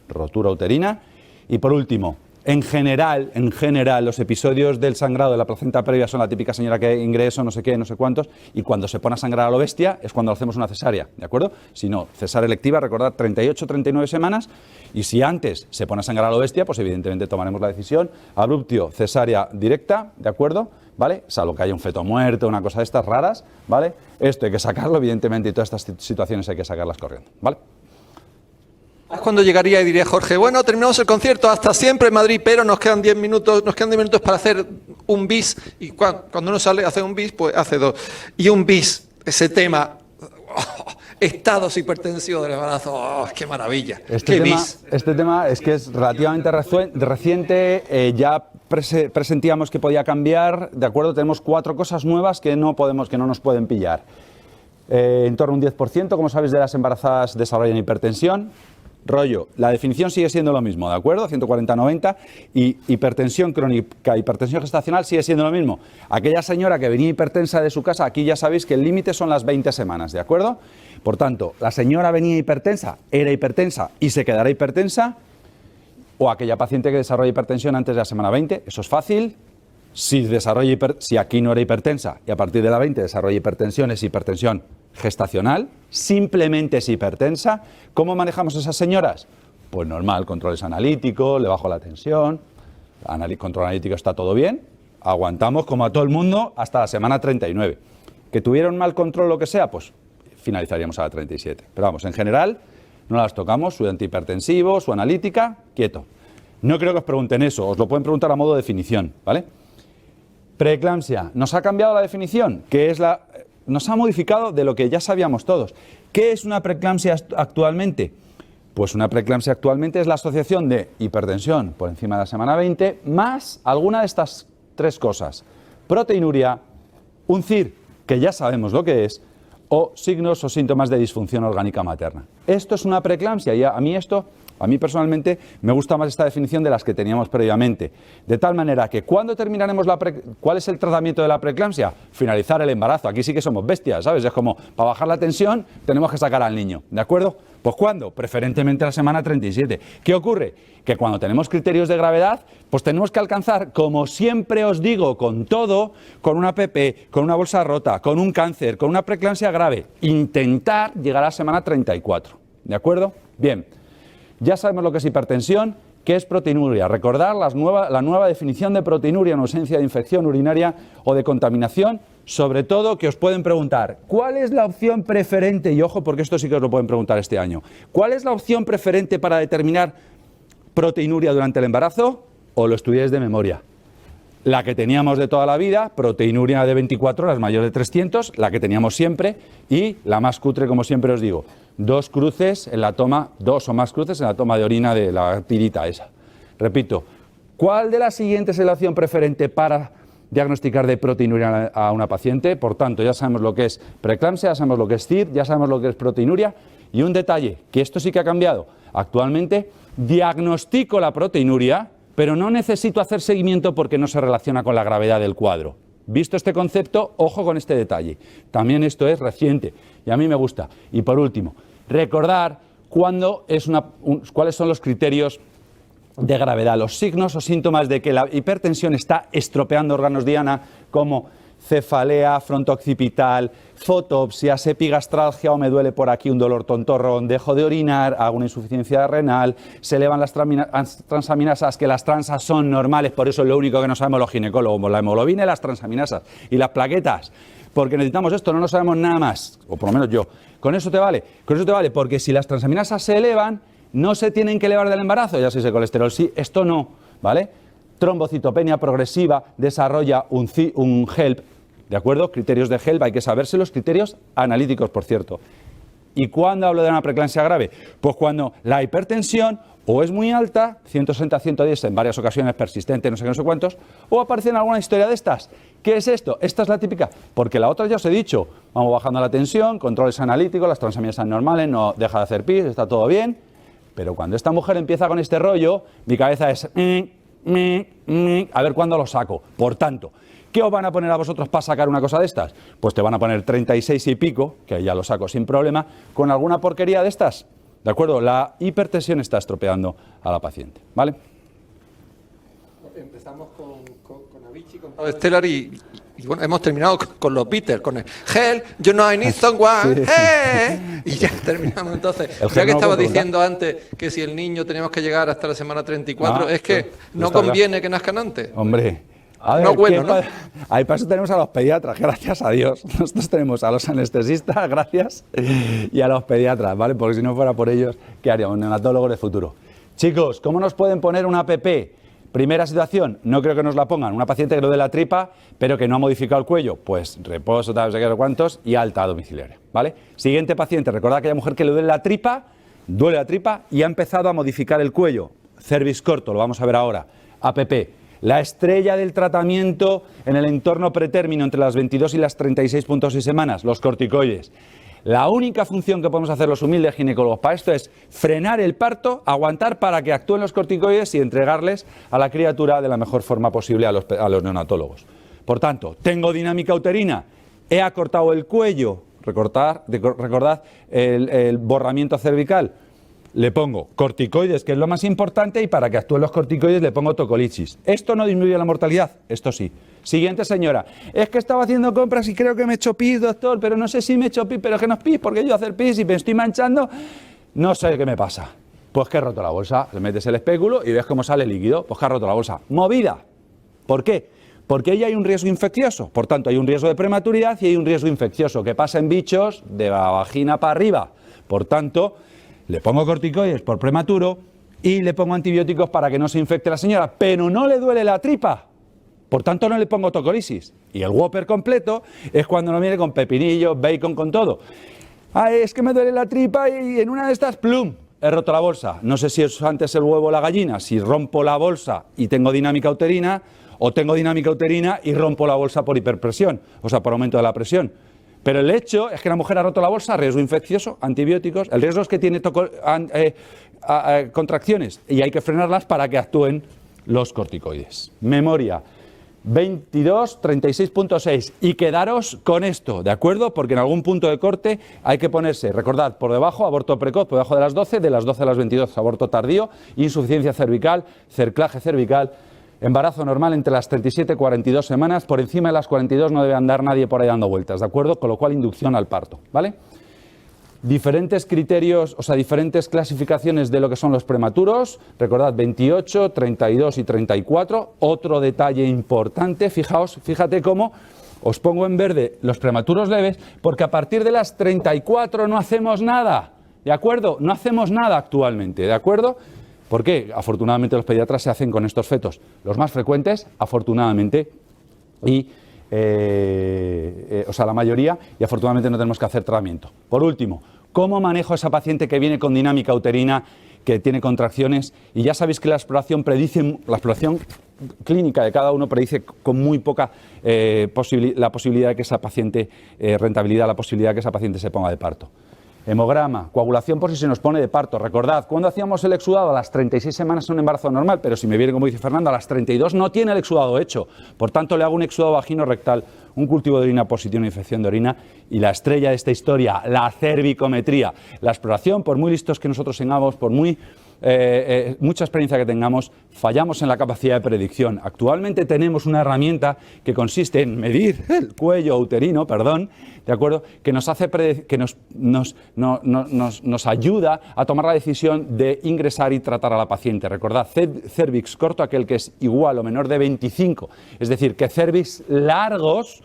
Speaker 2: rotura uterina. Y por último, en general, los episodios del sangrado de la placenta previa son la típica señora que ingreso, no sé qué, no sé cuántos, y cuando se pone a sangrar a lo bestia es cuando hacemos una cesárea, ¿de acuerdo? Si no, cesárea electiva, recordad, 38, 39 semanas, y si antes se pone a sangrar a lo bestia, pues evidentemente tomaremos la decisión, abruptio, cesárea directa, ¿de acuerdo? ¿Vale? Salvo que haya un feto muerto, una cosa de estas raras, ¿vale? Esto hay que sacarlo, evidentemente, y todas estas situaciones hay que sacarlas corriendo, ¿vale?
Speaker 1: Es cuando llegaría y diría Jorge, bueno, terminamos el concierto, hasta siempre en Madrid, pero nos quedan 10 minutos, para hacer un bis, y cuando uno sale a hacer un bis, pues hace 2. Y un bis, ese tema, estados hipertensivos del embarazo. ¡Oh, qué maravilla!
Speaker 2: Este tema es que es relativamente reciente, ya presentíamos que podía cambiar, ¿de acuerdo? Tenemos 4 cosas nuevas que no nos pueden pillar. En torno a un 10%, como sabéis, de las embarazadas desarrollan hipertensión. Rollo, la definición sigue siendo lo mismo, ¿de acuerdo? 140-90, y hipertensión crónica, hipertensión gestacional sigue siendo lo mismo. Aquella señora que venía hipertensa de su casa, aquí ya sabéis que el límite son las 20 semanas, ¿de acuerdo? Por tanto, la señora venía hipertensa, era hipertensa y se quedará hipertensa, o aquella paciente que desarrolla hipertensión antes de la semana 20, eso es fácil. Si aquí no era hipertensa y a partir de la 20 desarrolla hipertensión, es hipertensión gestacional, simplemente es hipertensa. ¿Cómo manejamos a esas señoras? Pues normal, controles analíticos, le bajo la tensión, control analítico está todo bien, aguantamos como a todo el mundo hasta la semana 39. Que tuviera un mal control lo que sea, pues finalizaríamos a la 37. Pero vamos, en general no las tocamos, su antihipertensivo, su analítica, quieto. No creo que os pregunten eso, os lo pueden preguntar a modo de definición, ¿vale? Preeclampsia, ¿nos ha cambiado la definición? Nos ha modificado de lo que ya sabíamos todos. ¿Qué es una preeclampsia actualmente? Pues una preeclampsia actualmente es la asociación de hipertensión por encima de la semana 20 más alguna de estas 3 cosas. Proteinuria, un CIR, que ya sabemos lo que es, o signos o síntomas de disfunción orgánica materna. Esto es una preeclampsia y a mí personalmente me gusta más esta definición de las que teníamos previamente. De tal manera que cuando terminaremos ¿cuál es el tratamiento de la preeclampsia? Finalizar el embarazo. Aquí sí que somos bestias, ¿sabes? Es como, para bajar la tensión tenemos que sacar al niño, ¿de acuerdo? Pues ¿cuándo? Preferentemente la semana 37. ¿Qué ocurre? Que cuando tenemos criterios de gravedad, pues tenemos que alcanzar, como siempre os digo, con todo, con una PP, con una bolsa rota, con un cáncer, con una preeclampsia grave, intentar llegar a la semana 34, ¿de acuerdo? Bien. Ya sabemos lo que es hipertensión, qué es proteinuria. Recordar la nueva definición de proteinuria en ausencia de infección urinaria o de contaminación. Sobre todo que os pueden preguntar, ¿cuál es la opción preferente? Y ojo, porque esto sí que os lo pueden preguntar este año. ¿Cuál es la opción preferente para determinar proteinuria durante el embarazo? O lo estudiáis de memoria. La que teníamos de toda la vida, proteinuria de 24 horas mayor de 300, la que teníamos siempre, y la más cutre, como siempre os digo, 2 cruces en la toma, 2 o más cruces en la toma de orina de la tirita esa. Repito, ¿cuál de las siguientes es la opción preferente para diagnosticar de proteinuria a una paciente? Por tanto, ya sabemos lo que es preeclampsia, ya sabemos lo que es CIR, ya sabemos lo que es proteinuria, y un detalle, que esto sí que ha cambiado. Actualmente diagnostico la proteinuria, pero no necesito hacer seguimiento porque no se relaciona con la gravedad del cuadro. Visto este concepto, ojo con este detalle. También esto es reciente y a mí me gusta. Y por último, recordar cuáles son los criterios de gravedad, los signos o síntomas de que la hipertensión está estropeando órganos diana, como cefalea frontooccipital, fotopsia, epigastralgia o me duele por aquí un dolor tontorrón, dejo de orinar, hago una insuficiencia renal, se elevan las transaminasas, que las transas son normales, por eso es lo único que no sabemos los ginecólogos, la hemoglobina y las transaminasas y las plaquetas, porque necesitamos esto, no lo sabemos nada más, o por lo menos yo. ¿Con eso te vale? Con eso te vale, porque si las transaminasas se elevan, no se tienen que elevar del embarazo, ya sé si el colesterol sí, esto no, ¿vale? Trombocitopenia progresiva desarrolla un HELP, ¿de acuerdo? Criterios de HELP, hay que saberse los criterios analíticos, por cierto. ¿Y cuándo hablo de una preeclampsia grave? Pues cuando la hipertensión o es muy alta, 160-110 en varias ocasiones, persistente, no sé qué, no sé cuántos, o aparece en alguna historia de estas. ¿Qué es esto? Esta es la típica, porque la otra ya os he dicho, vamos bajando la tensión, controles analíticos, las transaminasas normales, no deja de hacer pis, está todo bien, pero cuando esta mujer empieza con este rollo, mi cabeza es... a ver cuándo lo saco. Por tanto, ¿qué os van a poner a vosotros para sacar una cosa de estas? Pues te van a poner 36 y pico, que ya lo saco sin problema, con alguna porquería de estas. ¿De acuerdo? La hipertensión está estropeando a la paciente, ¿vale?
Speaker 1: Empezamos con Avicii, con Stellar y bueno, hemos terminado con los Beatles, con el Help, you know I need someone,
Speaker 2: sí.
Speaker 1: Hey. Y ya terminamos entonces. Ya que estabas diciendo antes que si el niño tenemos que llegar hasta la semana 34, es que no conviene que nazcan antes.
Speaker 2: Hombre, a ver,
Speaker 1: no, bueno, ¿no?
Speaker 2: Ahí para eso tenemos a los pediatras, gracias a Dios. Nosotros tenemos a los anestesistas, gracias, y a los pediatras, ¿vale? Porque si no fuera por ellos, ¿qué haríamos? Neonatólogos de futuro. Chicos, ¿cómo nos pueden poner una PP? Primera situación, no creo que nos la pongan. Una paciente que le duele la tripa, pero que no ha modificado el cuello. Pues reposo, tal, no sé qué, cuántos, y alta domiciliaria, ¿vale? Siguiente paciente, recordad aquella mujer que le duele la tripa y ha empezado a modificar el cuello. Cervix corto, lo vamos a ver ahora. APP. La estrella del tratamiento en el entorno pretérmino entre las 22 y las 36.6 semanas, los corticoides. La única función que podemos hacer los humildes ginecólogos para esto es frenar el parto, aguantar para que actúen los corticoides y entregarles a la criatura de la mejor forma posible a los neonatólogos. Por tanto, tengo dinámica uterina, he acortado el cuello, recordad el borramiento cervical, le pongo corticoides, que es lo más importante, y para que actúen los corticoides le pongo tocolichis. ¿Esto no disminuye la mortalidad? Esto sí. Siguiente señora, es que estaba haciendo compras y creo que me he hecho pis, doctor, pero no sé si me he hecho pis, pero que no es pis, porque yo hacer pis y me estoy manchando, no sé qué me pasa. Pues que he roto la bolsa, le metes el espéculo y ves cómo sale el líquido, pues que ha roto la bolsa. Movida. ¿Por qué? Porque ahí hay un riesgo infeccioso, por tanto hay un riesgo de prematuridad y hay un riesgo infeccioso que pasa en bichos de la vagina para arriba. Por tanto, le pongo corticoides por prematuro y le pongo antibióticos para que no se infecte la señora, pero no le duele la tripa. Por tanto, no le pongo tocolisis. Y el Whopper completo es cuando no viene con pepinillo, bacon, con todo. Ah, es que me duele la tripa y en una de estas, plum, he roto la bolsa. No sé si es antes el huevo o la gallina, si rompo la bolsa y tengo dinámica uterina, o tengo dinámica uterina y rompo la bolsa por hiperpresión, o sea, por aumento de la presión. Pero el hecho es que la mujer ha roto la bolsa, riesgo infeccioso, antibióticos, el riesgo es que tiene contracciones y hay que frenarlas para que actúen los corticoides. Memoria. 22, 36.6 y quedaros con esto, ¿de acuerdo? Porque en algún punto de corte hay que ponerse, recordad, por debajo, aborto precoz, por debajo de las 12 a las 22, aborto tardío, insuficiencia cervical, cerclaje cervical, embarazo normal entre las 37 y 42 semanas, por encima de las 42 no debe andar nadie por ahí dando vueltas, ¿de acuerdo? Con lo cual, inducción al parto, ¿vale? Diferentes criterios, o sea, diferentes clasificaciones de lo que son los prematuros, recordad 28, 32 y 34, otro detalle importante, fíjate cómo os pongo en verde los prematuros leves, porque a partir de las 34 no hacemos nada, ¿de acuerdo? No hacemos nada actualmente, ¿de acuerdo? ¿Por qué? Afortunadamente los pediatras se hacen con estos fetos, los más frecuentes, afortunadamente, y o sea, la mayoría, y afortunadamente no tenemos que hacer tratamiento. Por último, ¿cómo manejo a esa paciente que viene con dinámica uterina, que tiene contracciones? Y ya sabéis que la exploración clínica de cada uno predice con muy poca la posibilidad de que esa paciente, la posibilidad de que esa paciente se ponga de parto. Hemograma, coagulación por si se nos pone de parto. Recordad, cuando hacíamos el exudado a las 36 semanas es un embarazo normal, pero si me viene, como dice Fernando, a las 32 no tiene el exudado hecho. Por tanto, le hago un exudado vagino-rectal, un cultivo de orina por si tiene una infección de orina y la estrella de esta historia, la cervicometría. La exploración, por muy listos que nosotros tengamos, por mucha experiencia que tengamos, fallamos en la capacidad de predicción. Actualmente tenemos una herramienta que consiste en medir el cuello uterino, ¿de acuerdo? Que nos hace nos ayuda a tomar la decisión de ingresar y tratar a la paciente. Recordad, cervix corto, aquel que es igual o menor de 25, es decir, que cervix largos,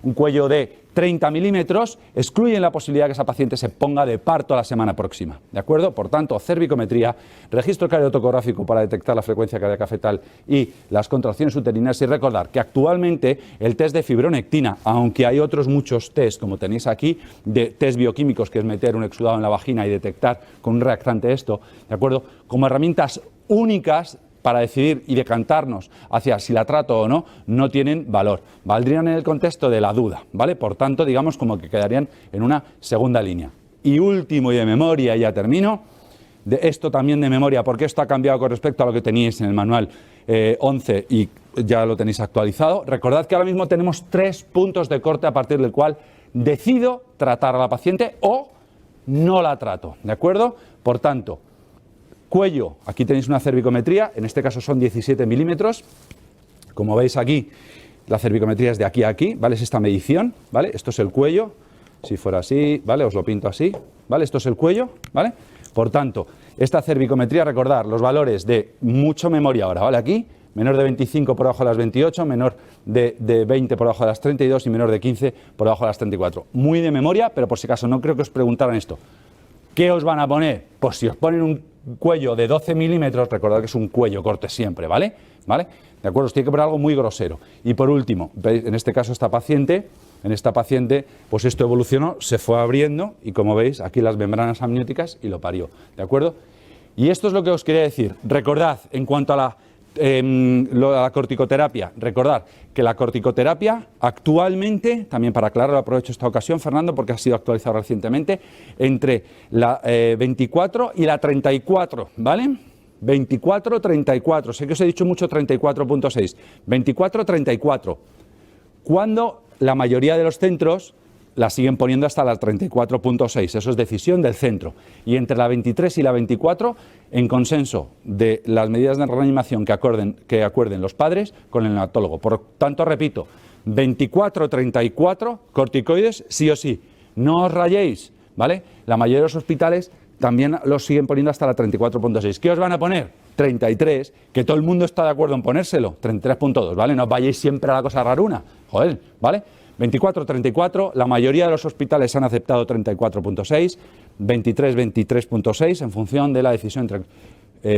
Speaker 2: un cuello de 30 milímetros, excluyen la posibilidad de que esa paciente se ponga de parto a la semana próxima, ¿de acuerdo? Por tanto, cervicometría, registro cardiotocográfico para detectar la frecuencia cardíaca fetal y las contracciones uterinas, y recordar que actualmente el test de fibronectina, aunque hay otros muchos test, como tenéis aquí, de test bioquímicos, que es meter un exudado en la vagina y detectar con un reactante esto, ¿de acuerdo? Como herramientas únicas para decidir y decantarnos hacia si la trato o no, no tienen valor. Valdrían en el contexto de la duda, ¿vale? Por tanto, digamos como que quedarían en una segunda línea. Y último, y de memoria, ya termino, de esto también de memoria, porque esto ha cambiado con respecto a lo que teníais en el manual 11 y ya lo tenéis actualizado. Recordad que ahora mismo tenemos 3 puntos de corte a partir del cual decido tratar a la paciente o no la trato, ¿de acuerdo? Por tanto, cuello, aquí tenéis una cervicometría, en este caso son 17 milímetros, como veis aquí, la cervicometría es de aquí a aquí, ¿vale? Es esta medición, ¿vale? Esto es el cuello, si fuera así, ¿vale? Os lo pinto así, ¿vale? Esto es el cuello, ¿vale? Por tanto, esta cervicometría, recordar los valores de mucho memoria ahora, ¿vale? Aquí, menor de 25 por debajo de las 28, menor de 20 por debajo de las 32 y menor de 15 por debajo de las 34. Muy de memoria, pero por si acaso no creo que os preguntaran esto. ¿Qué os van a poner? Pues si os ponen un cuello de 12 milímetros, recordad que es un cuello corte siempre, ¿vale? ¿vale? ¿De acuerdo? Os tiene que poner algo muy grosero. Y por último, ¿veis? En este caso esta paciente, pues esto evolucionó, se fue abriendo y como veis, aquí las membranas amnióticas y lo parió, ¿de acuerdo? Y esto es lo que os quería decir. Recordad, en cuanto a la corticoterapia, recordad que la corticoterapia actualmente, también para aclarar, aprovecho esta ocasión, Fernando, porque ha sido actualizado recientemente, entre la 24 y la 34, ¿vale? 24-34, sé que os he dicho mucho 34.6, 24-34, cuando la mayoría de los centros la siguen poniendo hasta la 34.6, eso es decisión del centro, y entre la 23 y la 24, en consenso de las medidas de reanimación que acuerden los padres con el neonatólogo. Por tanto, repito, 24-34, corticoides sí o sí, no os rayéis, ¿vale? La mayoría de los hospitales también los siguen poniendo hasta la 34.6. ¿Qué os van a poner? 33, que todo el mundo está de acuerdo en ponérselo, 33.2, ¿vale? No os vayáis siempre a la cosa raruna, joder, ¿vale? 24-34, la mayoría de los hospitales han aceptado 34.6, 23-23.6 en función de la decisión entre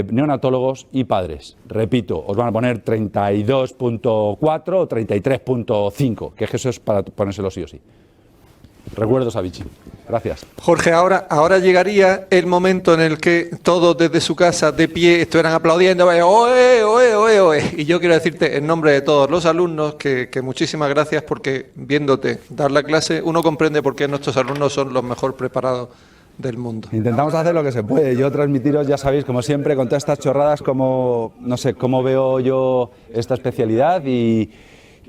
Speaker 2: neonatólogos y padres. Repito, os van a poner 32.4 o 33.5, que eso es para ponérselo sí o sí. Recuerdos a Vichy. Gracias.
Speaker 1: Jorge, ahora llegaría el momento en el que todos desde su casa, de pie, estuvieran aplaudiendo, oe, oe, oe, oe. Y yo quiero decirte en nombre de todos los alumnos que muchísimas gracias, porque viéndote dar la clase, uno comprende por qué nuestros alumnos son los mejor preparados del mundo.
Speaker 2: Intentamos hacer lo que se puede. Yo transmitiros, ya sabéis, como siempre, con todas estas chorradas, como, no sé, cómo veo yo esta especialidad, y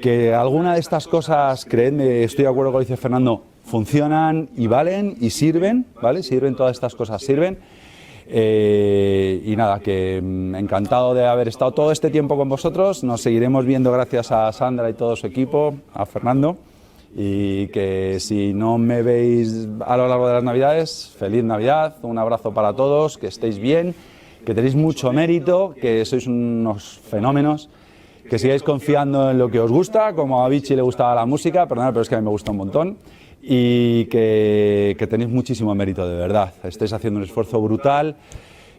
Speaker 2: que alguna de estas cosas, creedme, estoy de acuerdo con lo que dice Fernando, funcionan y valen y sirven, ¿vale? Sirven, todas estas cosas sirven. Y nada, que encantado de haber estado todo este tiempo con vosotros. Nos seguiremos viendo gracias a Sandra y todo su equipo, a Fernando. Y que si no me veis a lo largo de las Navidades, feliz Navidad, un abrazo para todos, que estéis bien, que tenéis mucho mérito, que sois unos fenómenos, que sigáis confiando en lo que os gusta, como a Vichy le gustaba la música, perdonad, pero es que a mí me gusta un montón. Y que tenéis muchísimo mérito, de verdad. Estáis haciendo un esfuerzo brutal.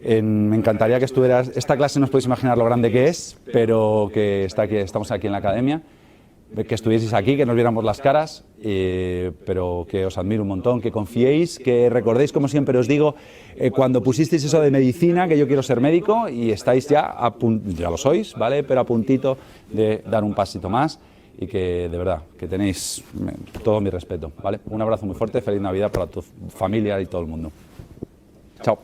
Speaker 2: Me encantaría que estuvieras. Esta clase no os podéis imaginar lo grande que es, pero que estamos aquí en la academia, que estuvieseis aquí, que nos viéramos las caras, pero que os admiro un montón, que confiéis, que recordéis, como siempre os digo, cuando pusisteis eso de medicina, que yo quiero ser médico, y estáis ya lo sois, ¿vale? Pero a puntito de dar un pasito más. Y que, de verdad, que tenéis todo mi respeto, ¿vale? Un abrazo muy fuerte, feliz Navidad para tu familia y todo el mundo. Chao.